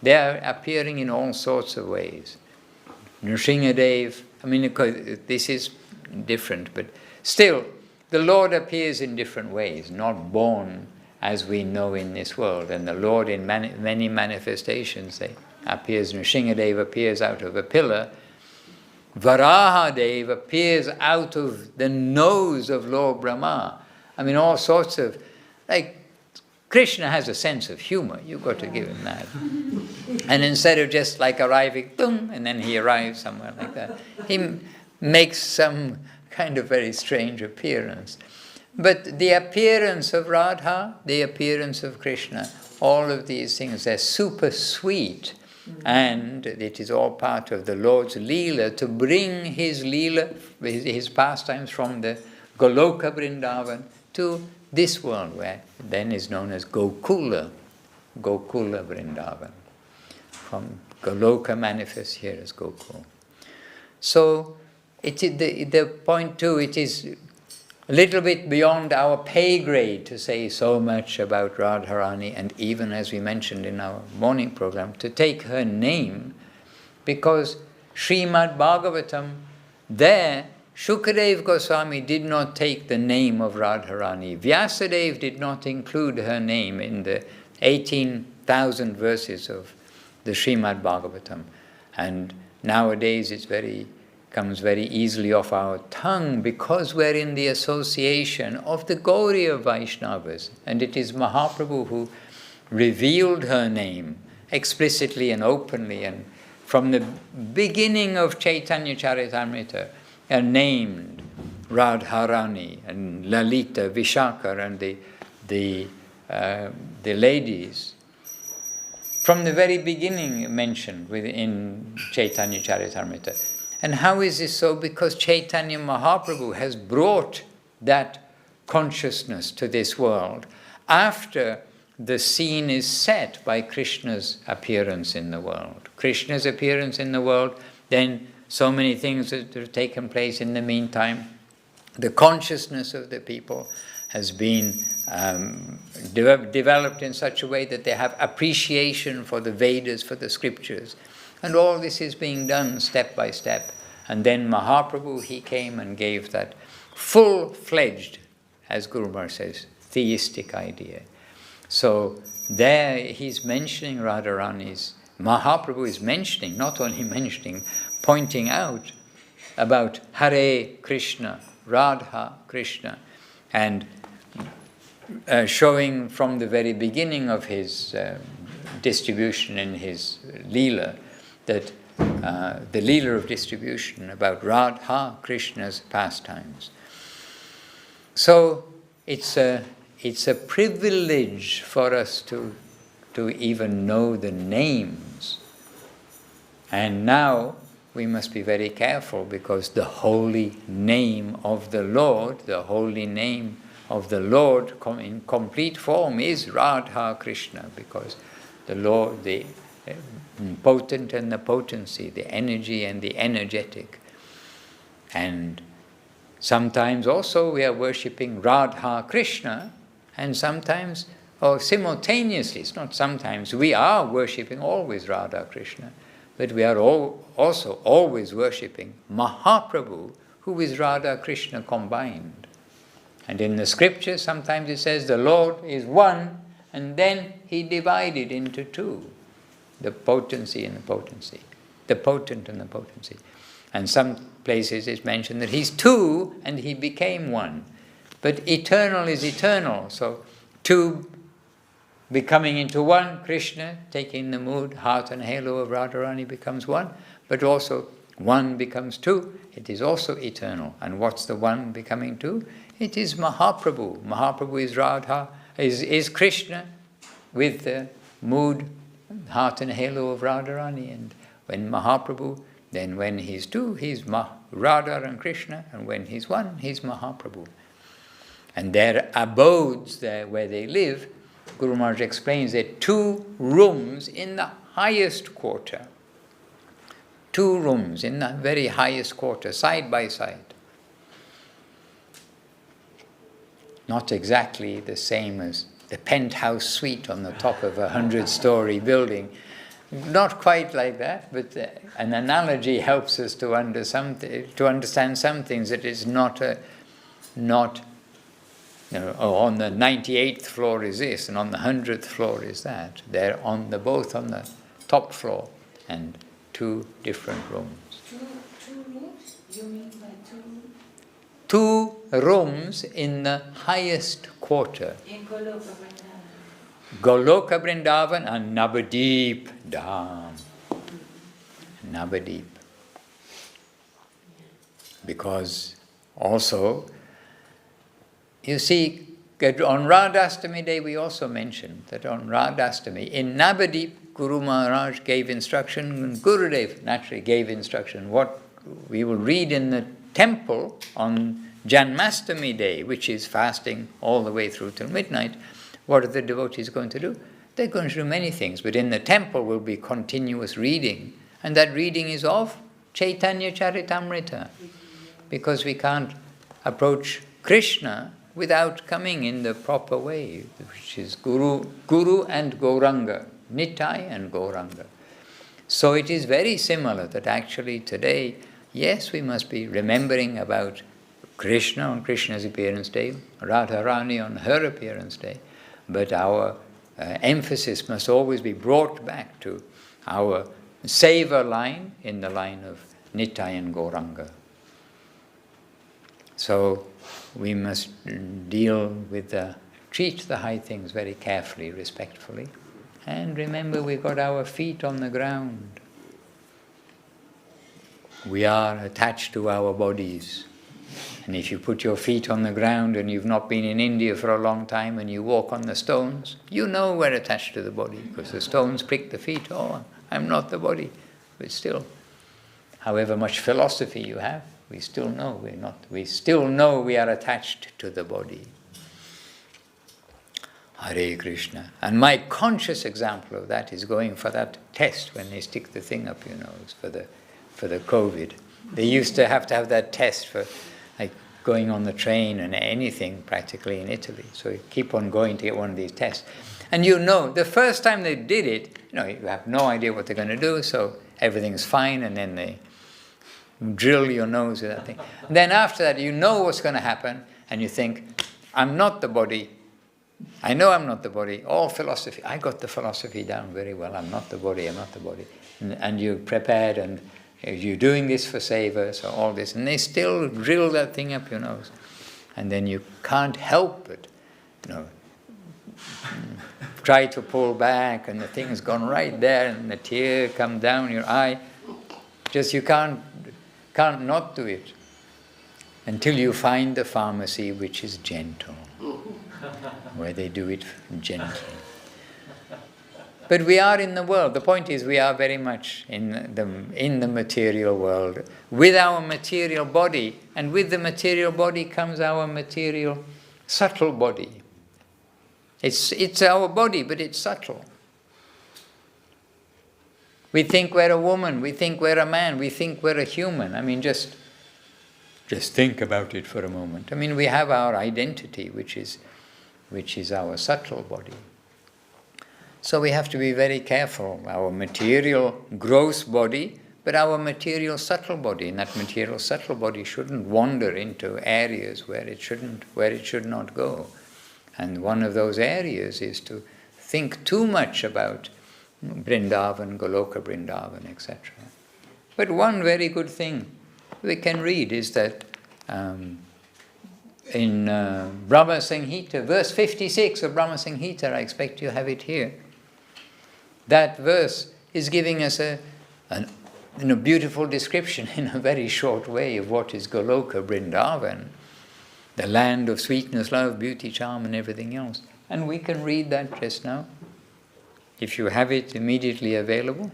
they are appearing in all sorts of ways. Nrsingadev, I mean, this is different, but still, the Lord appears in different ways, not born as we know in this world. And the Lord in many manifestations, Nrsingadev appears out of a pillar. Varahadev appears out of the nose of Lord Brahma. I mean, all sorts of, like, Krishna has a sense of humor. You've got to give him that. And instead of just like arriving, boom, and then he arrives somewhere like that, he makes some kind of very strange appearance. But the appearance of Radha, the appearance of Krishna, all of these things, they're super sweet. And it is all part of the Lord's Leela to bring his Leela, his pastimes from the Goloka Vrindavan to this world, where then is known as Gokula Vrindavan. From Goloka manifests here as Gokul. So it is the point too, it is a little bit beyond our pay grade to say so much about Radharani, and even as we mentioned in our morning program, to take her name, because Srimad Bhagavatam, there Shukadev Goswami did not take the name of Radharani. Vyasadeva did not include her name in the 18,000 verses of the Srimad Bhagavatam. And nowadays it comes very easily off our tongue because we're in the association of the Gauriya Vaishnavas. And it is Mahaprabhu who revealed her name explicitly and openly. And from the beginning of Chaitanya Charitamrita, are named Radharani and Lalita, Vishakha, and the ladies. From the very beginning mentioned in Chaitanya Charitamrita. And how is this so? Because Chaitanya Mahaprabhu has brought that consciousness to this world after the scene is set by Krishna's appearance in the world. Krishna's appearance in the world, then so many things that have taken place in the meantime. The consciousness of the people has been developed in such a way that they have appreciation for the Vedas, for the scriptures. And all this is being done step by step. And then Mahaprabhu, he came and gave that full-fledged, as Guru Maharaj says, theistic idea. So there he's mentioning Radharani's, Mahaprabhu is mentioning, not only mentioning, pointing out about Hare Krishna, Radha Krishna, and showing from the very beginning of his distribution in his Leela, that the Leela of distribution about Radha Krishna's pastimes. So it's a privilege for us to even know the names. And now we must be very careful, because the holy name of the Lord, in complete form is Radha Krishna, because the Lord, the potent and the potency, the energy and the energetic. And sometimes also we are worshipping Radha Krishna, and sometimes, or simultaneously, it's not sometimes, we are worshipping always Radha Krishna. But we are also always worshipping Mahaprabhu, who is Radha Krishna combined. And in the scriptures, sometimes it says the Lord is one, and then he divided into two. The potency and the potency. The potent and the potency. And some places it's mentioned that he's two, and he became one. But eternal is eternal, so two becoming into one, Krishna, taking the mood, heart and halo of Radharani becomes one, but also one becomes two. It is also eternal. And what's the one becoming two? It is Mahaprabhu. Mahaprabhu is Radha, is Krishna with the mood, heart and halo of Radharani. And when Mahaprabhu, then when he's two, he's Radha and Krishna, and when he's one, he's Mahaprabhu. And their abodes there where they live, Guru Maharaj explains there are two rooms in the highest quarter. 2 rooms in the very highest quarter, side by side. Not exactly the same as the penthouse suite on the top of a 100-story building. Not quite like that, but an analogy helps us to understand some things, that it's not on the 98th floor is this, and on the 100th floor is that. They're both on the top floor, and 2 different rooms. Two rooms? You mean by 2? 2 rooms in the highest quarter. In Goloka Vrindavan. Goloka Vrindavan and Navadip Dham. Navadip. Because also, you see, on Radhastami Day we also mentioned that on Radhastami, in Navadip, Guru Maharaj gave instruction, and Gurudev naturally gave instruction. What we will read in the temple on Janmastami Day, which is fasting all the way through till midnight, what are the devotees going to do? They're going to do many things, but in the temple will be continuous reading, and that reading is of Chaitanya Charitamrita, because we can't approach Krishna without coming in the proper way, which is Guru and Gauranga, Nitai and Gauranga. So it is very similar that actually today, yes, we must be remembering about Krishna on Krishna's appearance day, Radharani on her appearance day, but our emphasis must always be brought back to our Seva line in the line of Nitai and Gauranga. So we must treat the high things very carefully, respectfully, and remember we've got our feet on the ground. We are attached to our bodies. And if you put your feet on the ground and you've not been in India for a long time and you walk on the stones, you know we're attached to the body because the stones prick the feet. Oh, I'm not the body. But still, however much philosophy you have, we still know we're not. We still know we are attached to the body. Hare Krishna. And my conscious example of that is going for that test when they stick the thing up your nose for the COVID. They used to have that test for like going on the train and anything practically in Italy. So you keep on going to get one of these tests. And the first time they did it, you have no idea what they're going to do, so everything's fine, and then they drill your nose with that thing. And then after that, you know what's going to happen, and you think, I'm not the body. I know I'm not the body. All philosophy, I got the philosophy down very well. I'm not the body, I'm not the body. And you're prepared, and you're doing this for seva, so all this. And they still drill that thing up your nose. And then you can't help but, try to pull back, and the thing has gone right there, and the tear come down your eye. Just you can't not do it until you find the pharmacy which is gentle, where they do it gently. But we are in the world. The point is we are very much in the material world with our material body, and with the material body comes our material subtle body. It's our body, but it's subtle. We think we're a woman, we think we're a man, we think we're a human. I mean, just think about it for a moment. I mean, we have our identity, which is our subtle body. So we have to be very careful. Our material gross body, but our material subtle body. And that material subtle body shouldn't wander into areas where it should not go. And one of those areas is to think too much about Vrindavan, Goloka Vrindavan, etc. But one very good thing we can read is that in Brahma Samhita, verse 56 of Brahma Samhita, I expect you have it here. That verse is giving us a beautiful description in a very short way of what is Goloka Vrindavan, the land of sweetness, love, beauty, charm, and everything else. And we can read that just now, if you have it immediately available.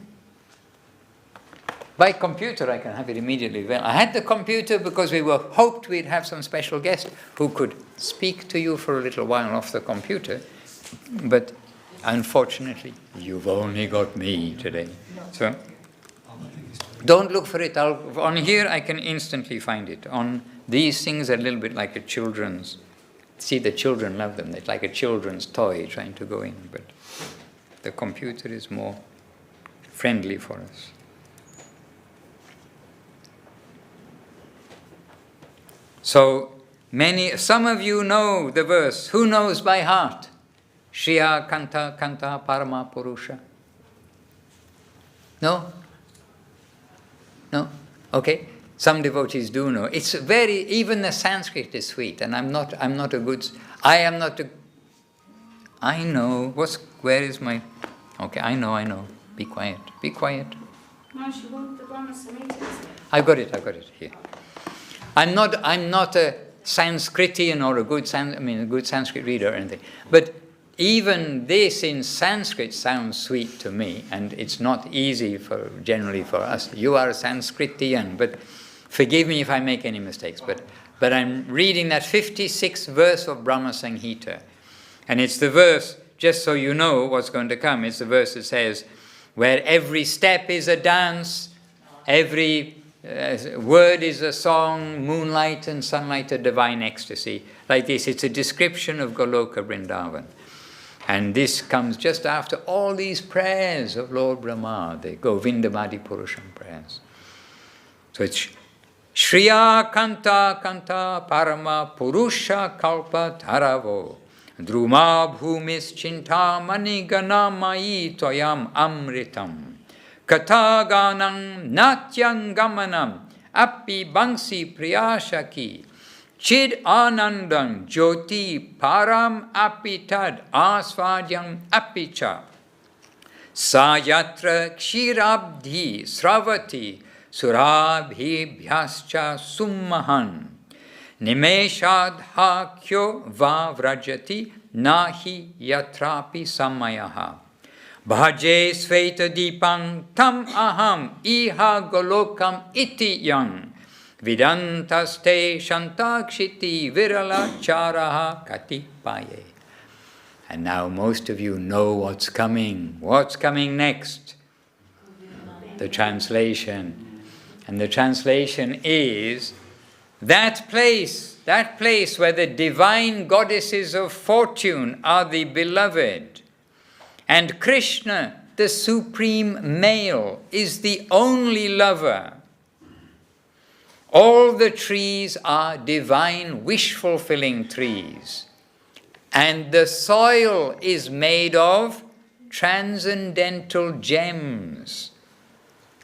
By computer, I can have it immediately available. I had the computer because we hoped we'd have some special guest who could speak to you for a little while off the computer. But unfortunately, you've only got me today. So Don't look for it. On here I can instantly find it. On these things, a little bit like a children's. See, the children love them. It's like a children's toy trying to go in. But the computer is more friendly for us. So, some of you know the verse. Who knows by heart? Shriya Kanta Kanta Parama Purusha. No? No? Okay. Some devotees do know. It's even the Sanskrit is sweet, and I am not a, I know, where is my, okay, I know. Be quiet. Maharaj, you want the Radhastami text? I got it here. I'm not a Sanskritian or a good Sanskrit reader or anything. But even this in Sanskrit sounds sweet to me, and it's not easy generally for us. You are a Sanskritian, but forgive me if I make any mistakes. But I'm reading that 56th verse of Brahma Samhita, and it's the verse, just so you know what's going to come, it's the verse that says, where every step is a dance, every word is a song, moonlight and sunlight a divine ecstasy. Like this, it's a description of Goloka Vrindavan. And this comes just after all these prayers of Lord Brahma, the Govindamadi Purusham prayers. So it's Shriya Kanta Kanta Parama Purusha Kalpa Taravo Druma Bhumis Chinta Manigana Mai Toyam Amritam Kataganam Natyang Gamanam Api Bansi Priyashaki Chid Anandam Jyoti Param Apitad Asvadyam Apicha Sayatra Kshirabdhi Sravati Surabhi Bhyascha Summahan Nimeshad Hakyo Va Vrajati Nahi Yatrapi Samayaha Bhaje Sveta Dipang Tam Aham Iha Golokam Iti Yang Vidantaste Shantakshiti Virala Charaha Katipaye. And now most of you know what's coming. What's coming next? The translation. And the translation is that place where the divine goddesses of fortune are the beloved, and Krishna, the supreme male, is the only lover. All the trees are divine wish-fulfilling trees, and the soil is made of transcendental gems,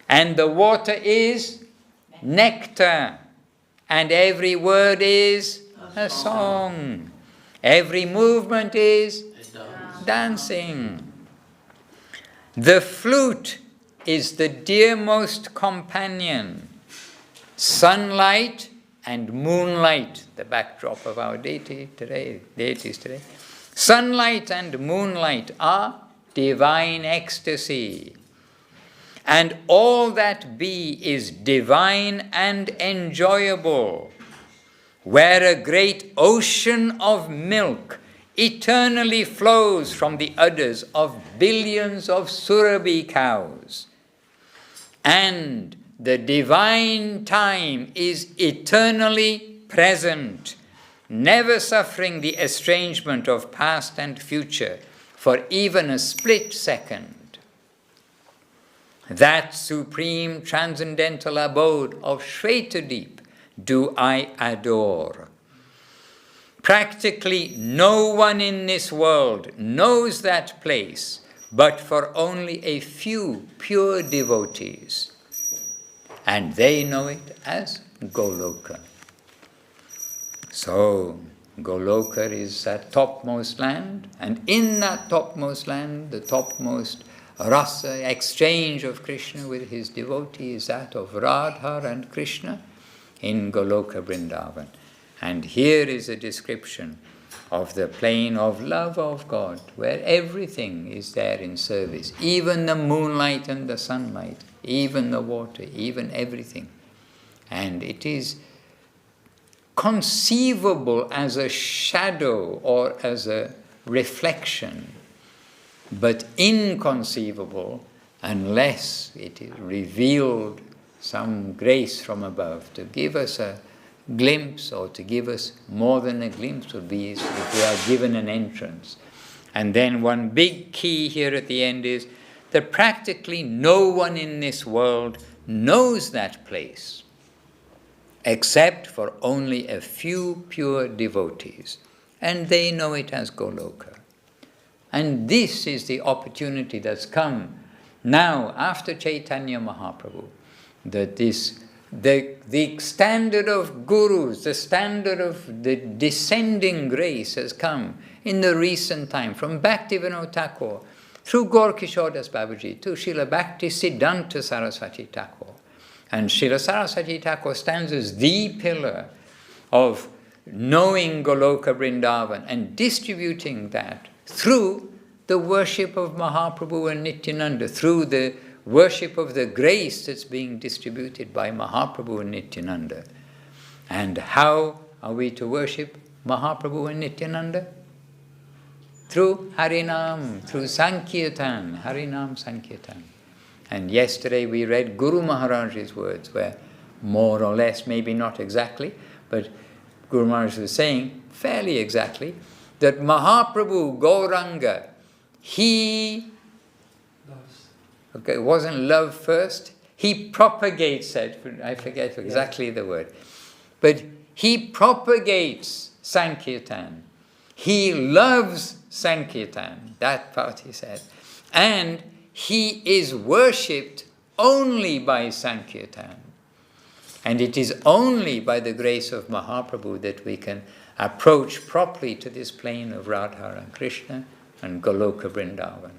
and the water is nectar, and every word is a song. Every movement is dancing. The flute is the dearmost companion. Sunlight and moonlight, the backdrop of our deities today. Sunlight and moonlight are divine ecstasy. And all that be is divine and enjoyable, where a great ocean of milk eternally flows from the udders of billions of Surabhi cows. And the divine time is eternally present, never suffering the estrangement of past and future for even a split second. That supreme transcendental abode of Shwetadeep do I adore. Practically no one in this world knows that place, but for only a few pure devotees. And they know it as Goloka. So, Goloka is that topmost land, and in that topmost land, the topmost rasa exchange of Krishna with his devotees, that of Radha and Krishna in Goloka Vrindavan. And here is a description of the plane of love of God, where everything is there in service, even the moonlight and the sunlight, even the water, even everything. And it is conceivable as a shadow or as a reflection, but inconceivable unless it is revealed some grace from above to give us a glimpse, or to give us more than a glimpse would be if we are given an entrance. And then one big key here at the end is that practically no one in this world knows that place except for only a few pure devotees, and they know it as Goloka. And this is the opportunity that's come now after Chaitanya Mahaprabhu, that the standard of gurus, the standard of the descending grace has come in the recent time, from Bhaktivinoda Thakur, through Gaur-Kishore Das Babaji, to Srila Bhakti Siddhanta Saraswati Thakur. And Srila Saraswati Thakur stands as the pillar of knowing Goloka Vrindavan and distributing that through the worship of Mahaprabhu and Nityananda, through the worship of the grace that's being distributed by Mahaprabhu and Nityananda. And how are we to worship Mahaprabhu and Nityananda? Through Harinam, through Sankirtan, Harinam Sankirtan. And yesterday we read Guru Maharaj's words, where more or less, maybe not exactly, but Guru Maharaj was saying fairly exactly, that Mahaprabhu Gauranga, he, okay, it wasn't love first, he propagates it, I forget exactly the word, but he propagates Sankirtan. He loves Sankirtan, that part he said, and he is worshipped only by Sankirtan. And it is only by the grace of Mahaprabhu that we can approach properly to this plane of Radha and Krishna and Goloka Vrindavan.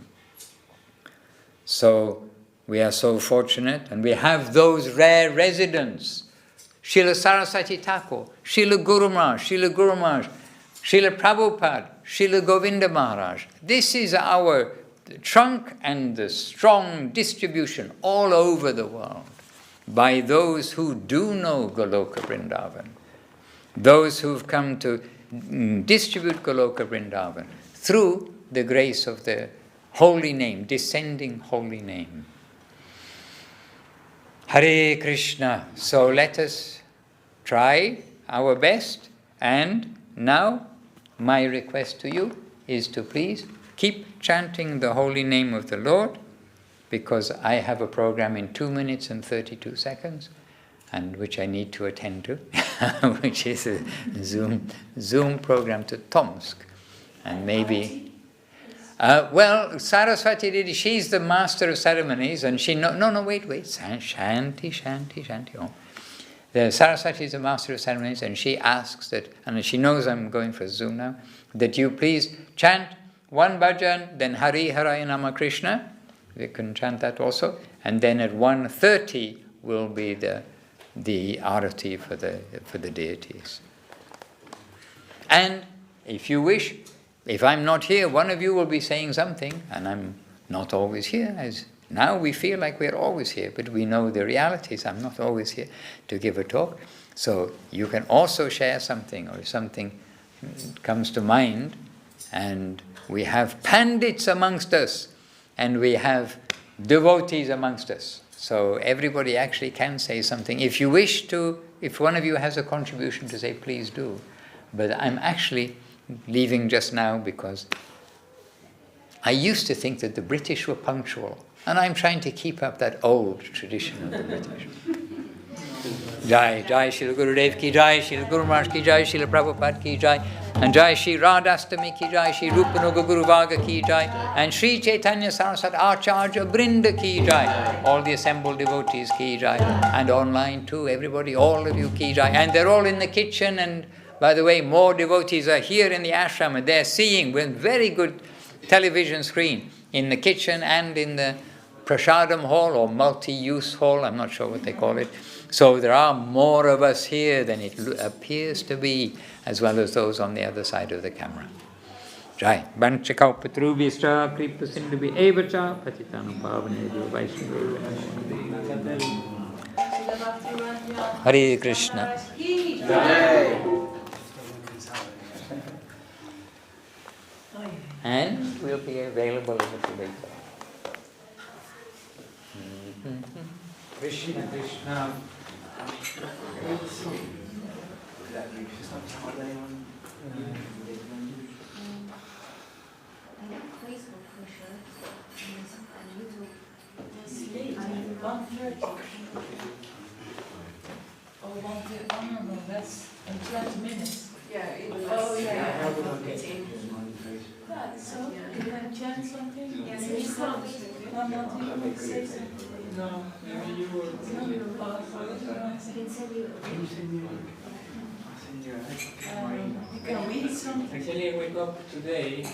So we are so fortunate, and we have those rare residents, Srila Saraswati Thakur, Srila Guru Maharaj, Srila Guru Maharaj, Srila Prabhupada, Srila Govinda Maharaj. This is our trunk and the strong distribution all over the world by those who do know Goloka Vrindavan, those who've come to distribute Goloka Vrindavan through the grace of the holy name, descending holy name. Hare Krishna. So let us try our best, and now my request to you is to please keep chanting the holy name of the Lord, because I have a program in 2 minutes and 32 seconds, and which I need to attend to, which is a Zoom program to Tomsk. And maybe, well, Saraswati Didi, she's the master of ceremonies, and she, wait, Shanti, Om. The Saraswati is the master of ceremonies, and she asks that, and she knows I'm going for Zoom now, that you please chant one bhajan, then Hari Haraya Nama Krishna. We can chant that also. And then at 1:30 will be the arati for the deities. And if you wish, if I'm not here, one of you will be saying something, and I'm not always here. As now we feel like we're always here, but we know the realities. I'm not always here to give a talk. So you can also share something, or if something comes to mind. And we have pandits amongst us, and we have devotees amongst us. So everybody actually can say something. If you wish to, if one of you has a contribution to say, please do. But I'm actually leaving just now because I used to think that the British were punctual, and I'm trying to keep up that old tradition of the British. Jai, Jai Srila Gurudev ki Jai, Srila Guru Maharaj ki Jai, Srila Prabhupada ki Jai, and Jai Shri Radhastami ki Jai, Shri Rupanuga Guru Vaga ki Jai, and Shri Chaitanya Saraswat Acharya Brinda ki Jai, all the assembled devotees ki Jai, and online too, everybody, all of you ki Jai, and they're all in the kitchen, and by the way, more devotees are here in the ashram, and they're seeing with very good television screen in the kitchen and in the prasadam hall or multi-use hall, I'm not sure what they call it. So there are more of us here than it appears to be, as well as those on the other side of the camera. Jai. Banchakalpatrubhyascha kripa sindhubi evacha patitanam pavanebhyo vaishnavebhyo namo namaha. Hare Krishna. And we'll be available a little later. Krishna Krishna. Facebook for sure. And YouTube. It's late, 1:30. Oh, 1:30. Oh, no, that's in 20 minutes. Yeah, it was. Oh, yeah. It's in. So, you can chant something? Yes, You it's can't. not. One more thing, say something. No, maybe you will. I can send you. You can read something. Actually, I wake up today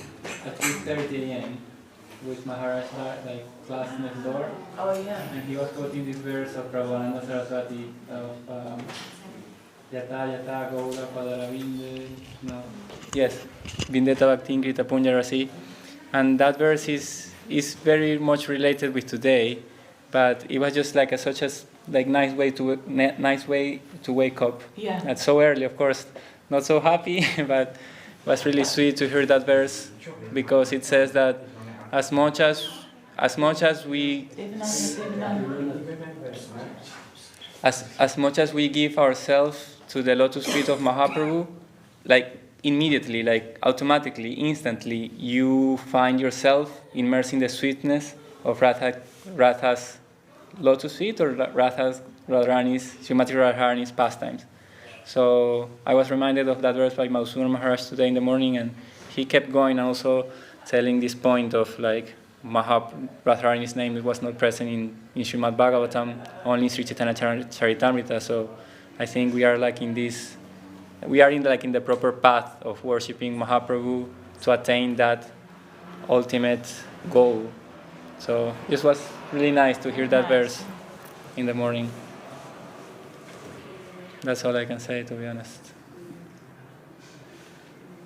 at 3:30 a.m. with Maharaj, like class next door, Oh, yeah. and he was quoting this verse of Prabhupada Saraswati of Yata Yata Gaura Padaravinde. No. Yes, Vindeta Bhakti Krita Punjarasi, and that verse is very much related with today, but it was just like such a nice way to wake up. Yeah. At so early, of course, not so happy, but it was really sweet to hear that verse because it says that as much as we give ourselves to the lotus feet of Mahaprabhu, like immediately, like automatically, instantly, you find yourself immersed in the sweetness of Radha's lotus feet or Radharani's, Srimati Radharani's pastimes. So I was reminded of that verse by Madhusudan Maharaj today in the morning, and he kept going and also telling this point of like Radharani's name was not present in Srimad Bhagavatam, only in Sri Chaitanya Charitamrita. So I think we are in the proper path of worshipping Mahaprabhu to attain that ultimate goal. So this was really nice to hear that verse in the morning. That's all I can say, to be honest.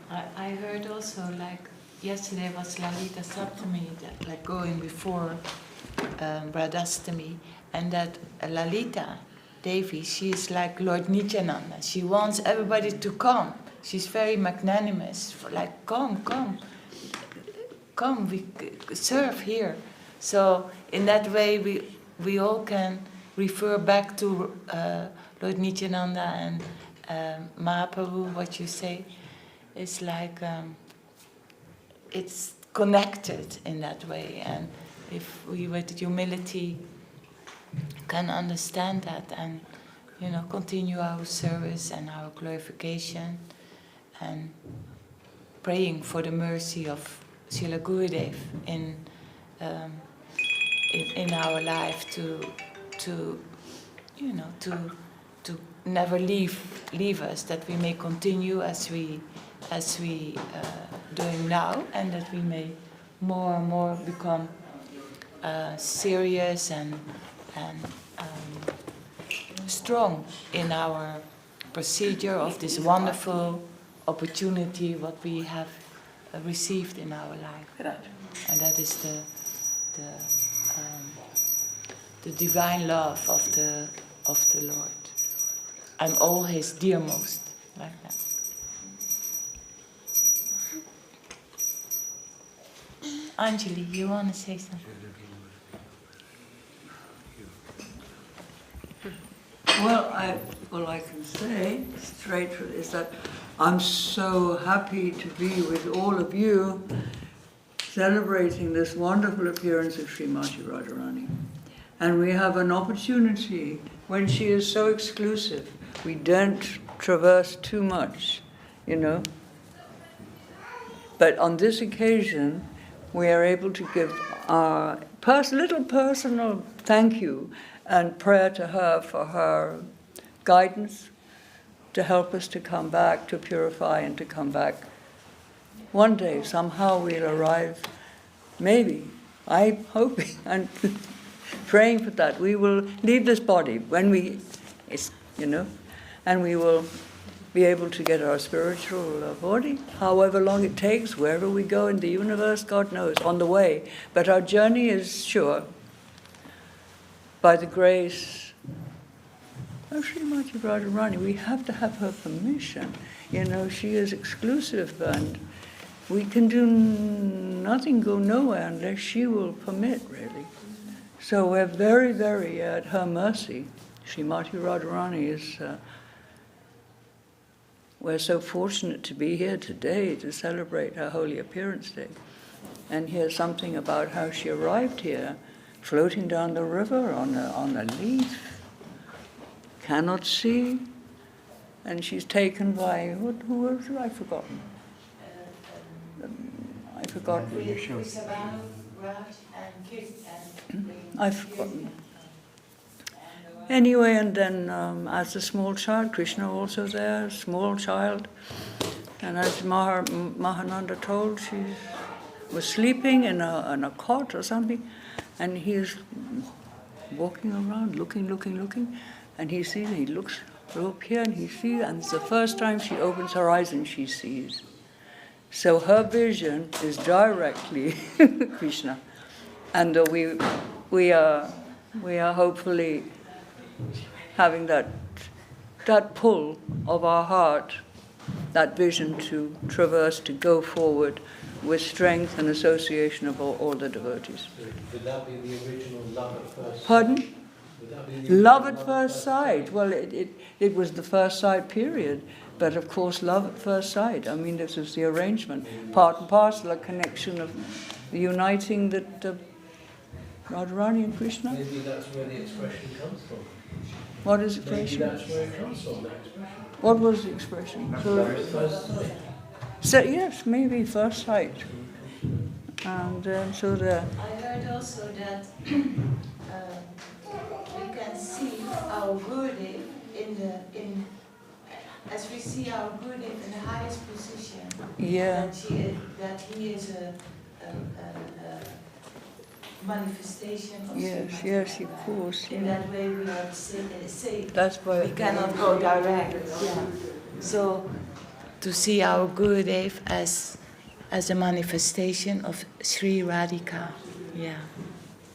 I heard also, like, yesterday was Lalita Saptami, like going before Radhastami, and that Lalita Devi, she is like Lord Nityananda. She wants everybody to come. She's very magnanimous, like, come, we serve here. So in that way, we all can refer back to Lord Nityananda and Mahaprabhu. What you say is like it's connected in that way, and if we with humility can understand that and continue our service and our glorification and praying for the mercy of Srila Gurudev in our life to never leave us, that we may continue as we doing now, and that we may more and more become serious and strong in our procedure of this wonderful opportunity what we have received in our life, and that is the divine love of the Lord and all His dearmost, like that. Anjali, you want to say something? Well, all I can say straight is that I'm so happy to be with all of you celebrating this wonderful appearance of Srimati Radharani. And we have an opportunity when she is so exclusive. We don't traverse too much, But on this occasion, we are able to give our little personal thank you and prayer to her for her guidance, to help us to come back, to purify and to come back. One day, somehow we'll arrive, maybe, I'm hoping and praying for that. We will leave this body and we will be able to get our spiritual body, however long it takes, wherever we go in the universe, God knows, on the way. But our journey is sure. By the grace of Srimati Radharani, we have to have her permission. She is exclusive and we can do nothing, go nowhere unless she will permit, really. So we're very, very at her mercy. Srimati Radharani is, we're so fortunate to be here today to celebrate her Holy Appearance Day and hear something about how she arrived here, floating down the river on a leaf, cannot see, and she's taken by, who was it? I've forgotten. I've forgotten. Anyway, and then as a small child, Krishna also there, small child, and as Mahananda told, she was sleeping in a cot or something, and he is walking around, looking, and he sees, he looks up here and he sees, and it's the first time she opens her eyes and she sees. So her vision is directly Krishna, and we are hopefully having that pull of our heart, that vision to traverse, to go forward with strength and association of all the devotees. Would that be the original love at first sight? Pardon? Love at first sight. Well, it was the first sight period, but of course love at first sight. I mean, this is the arrangement, part and parcel, a connection of the uniting that Radharani and Krishna. Maybe that's where the expression comes from. What is expression? Maybe that's where it comes from, that expression. What was the expression? First sight. So yes, maybe first sight. And so the. I heard also that we can see our Gurudev as we see our Gurudev in the highest position. Yeah. That he is a manifestation of Yes, of course. In that way we are safe. That's why we cannot go direct. Yeah. So to see our Gurudev as a manifestation of Sri Radhika. Yeah.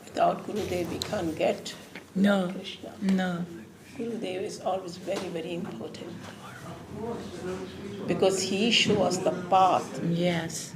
Without Gurudev we can't get Krishna. No. Gurudev is always very, very important. Because he shows us the path. Yes.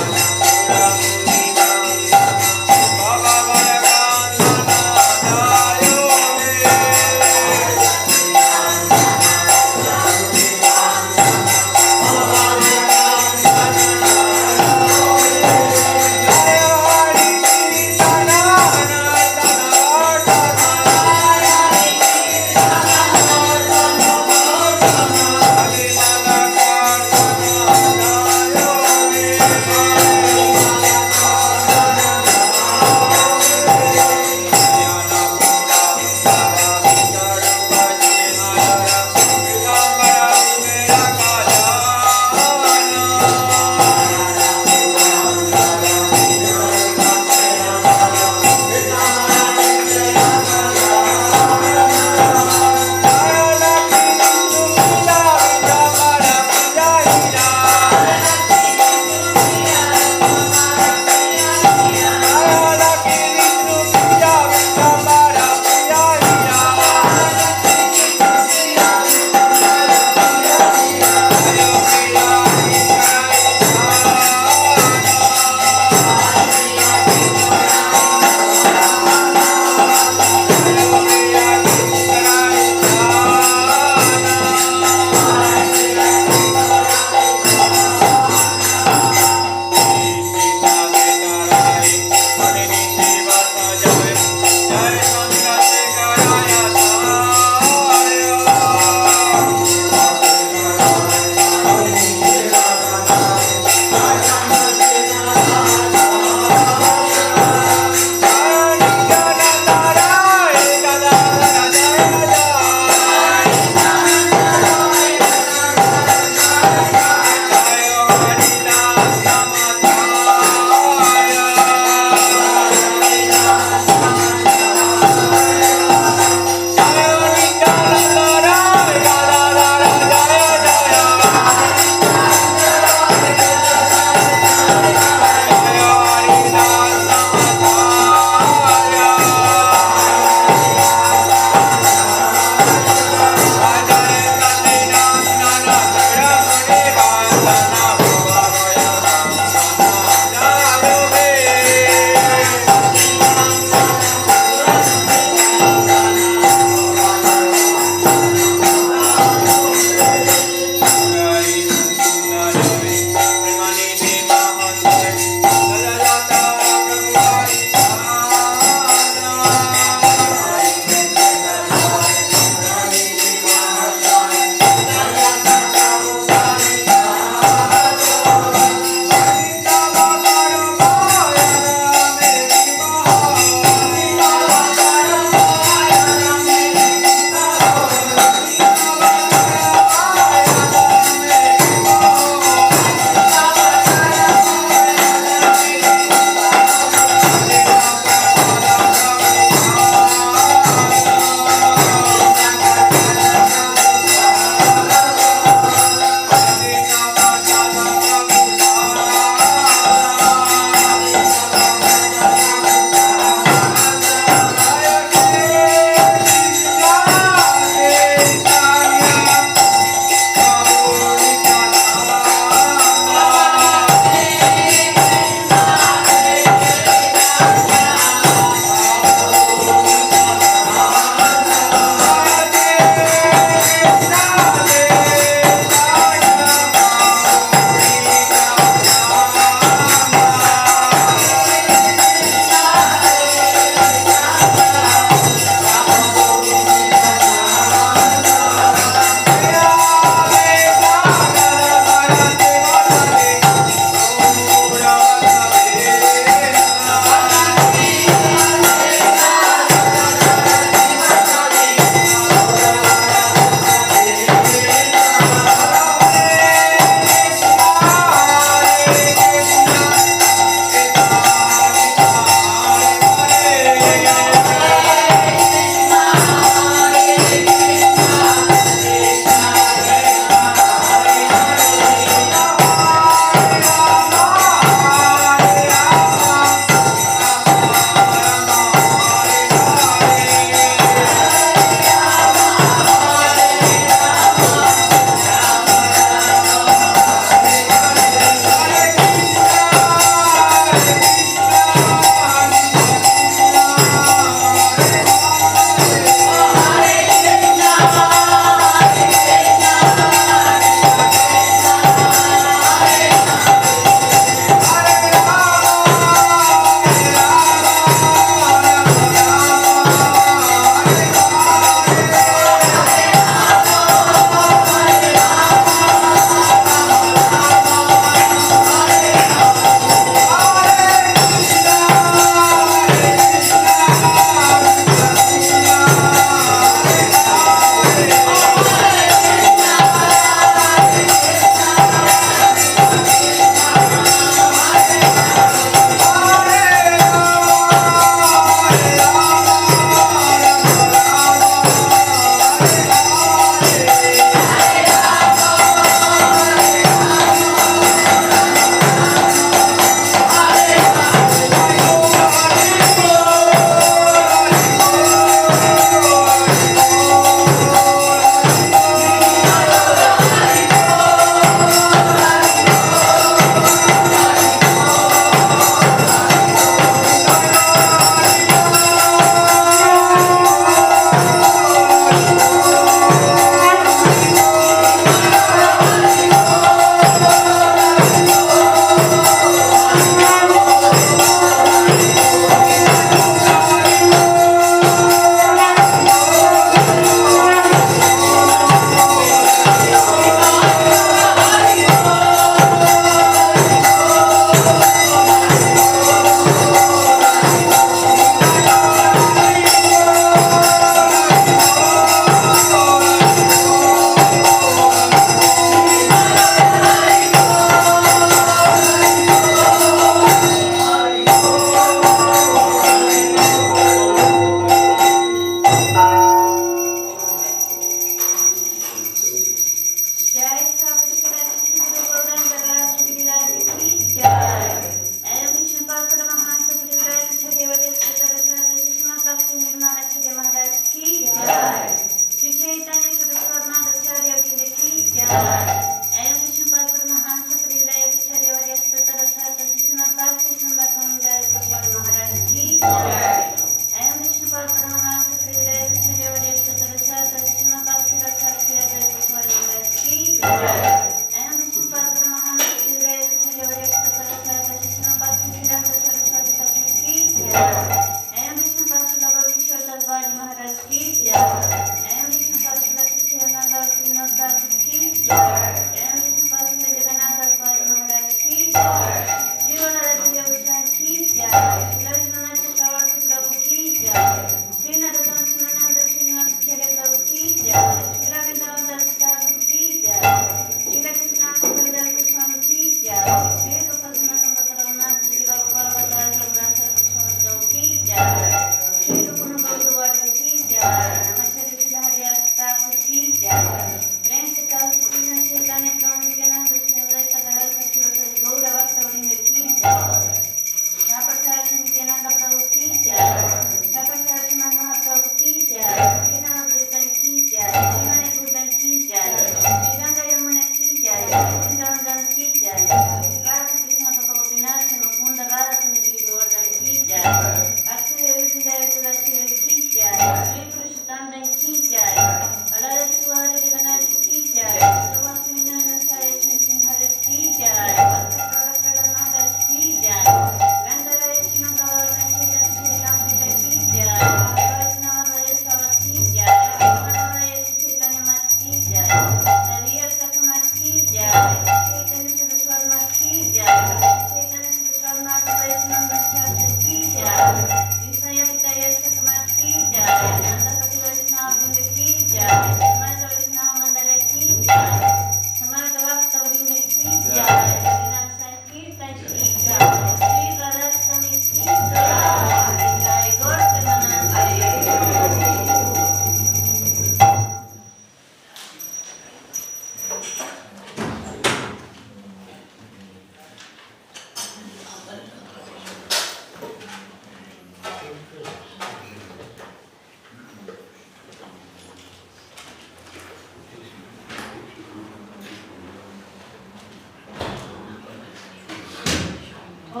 I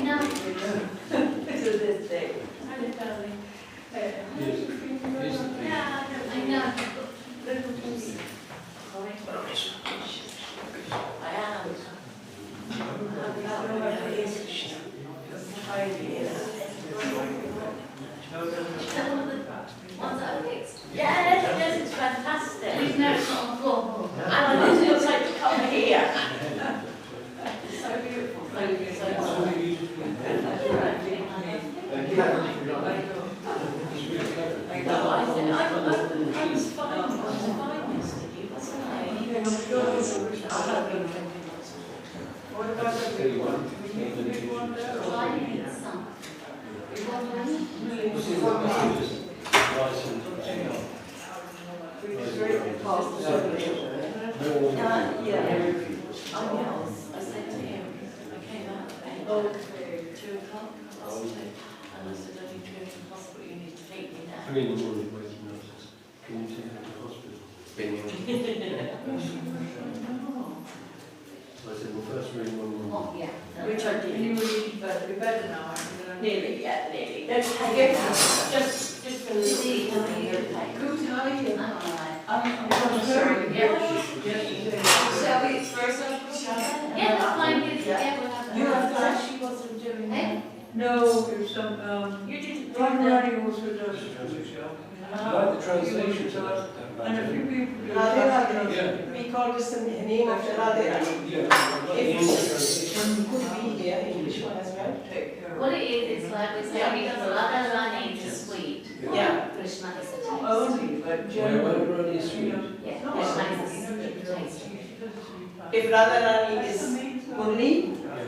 know. To this day. Yeah, I know. Ones that are fixed. Yes, it's fantastic. These notes on the floor. And I think it looks like to come here. It's so beautiful. Thank you so much. I was fine yesterday, wasn't I? What about I said to him, I came out at 2 o'clock, past 2, and I said, I need to go to the hospital, you need to take me now. 3 in the morning, waiting nurses. Can you take her to the hospital? So I said, well, first ring 111. Oh, yeah. Which I did. you will be better now? Nearly, yeah, nearly. Let's take it. Just for the See, how are you? Good, how are you? I'm alright. I'm sorry. Shall we first up? Yeah, that's fine. You have that she wasn't doing that. No, there's some, You didn't do Ron that. Roddy also does. Like the translations of that. And a few people do. Yeah. We call this the name of the Radhastami. Yeah. It could be here, English one as well. Take care of What it is, it's like we say, we go Radhastami to sweet. Yeah. Krishna is a taste. only, but Where generally. Radha is sweet. Yeah, Krishna is a taste. If Radharani is Murli,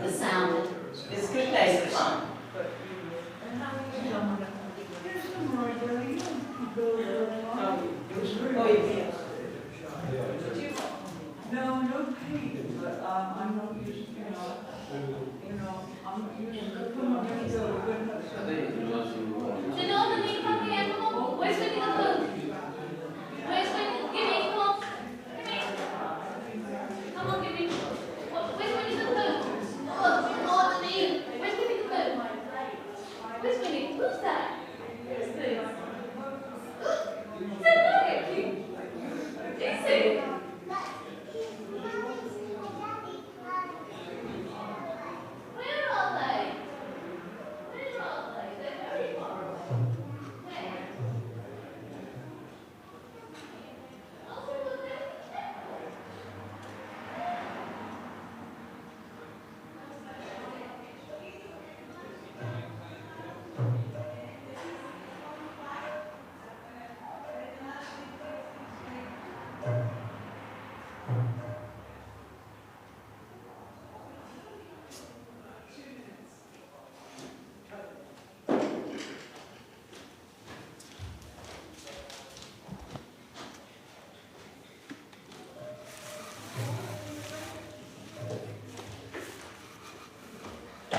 The sound. is Krishna is the song. Oh, yeah. No, no pain, but I'm not used, I'm not used to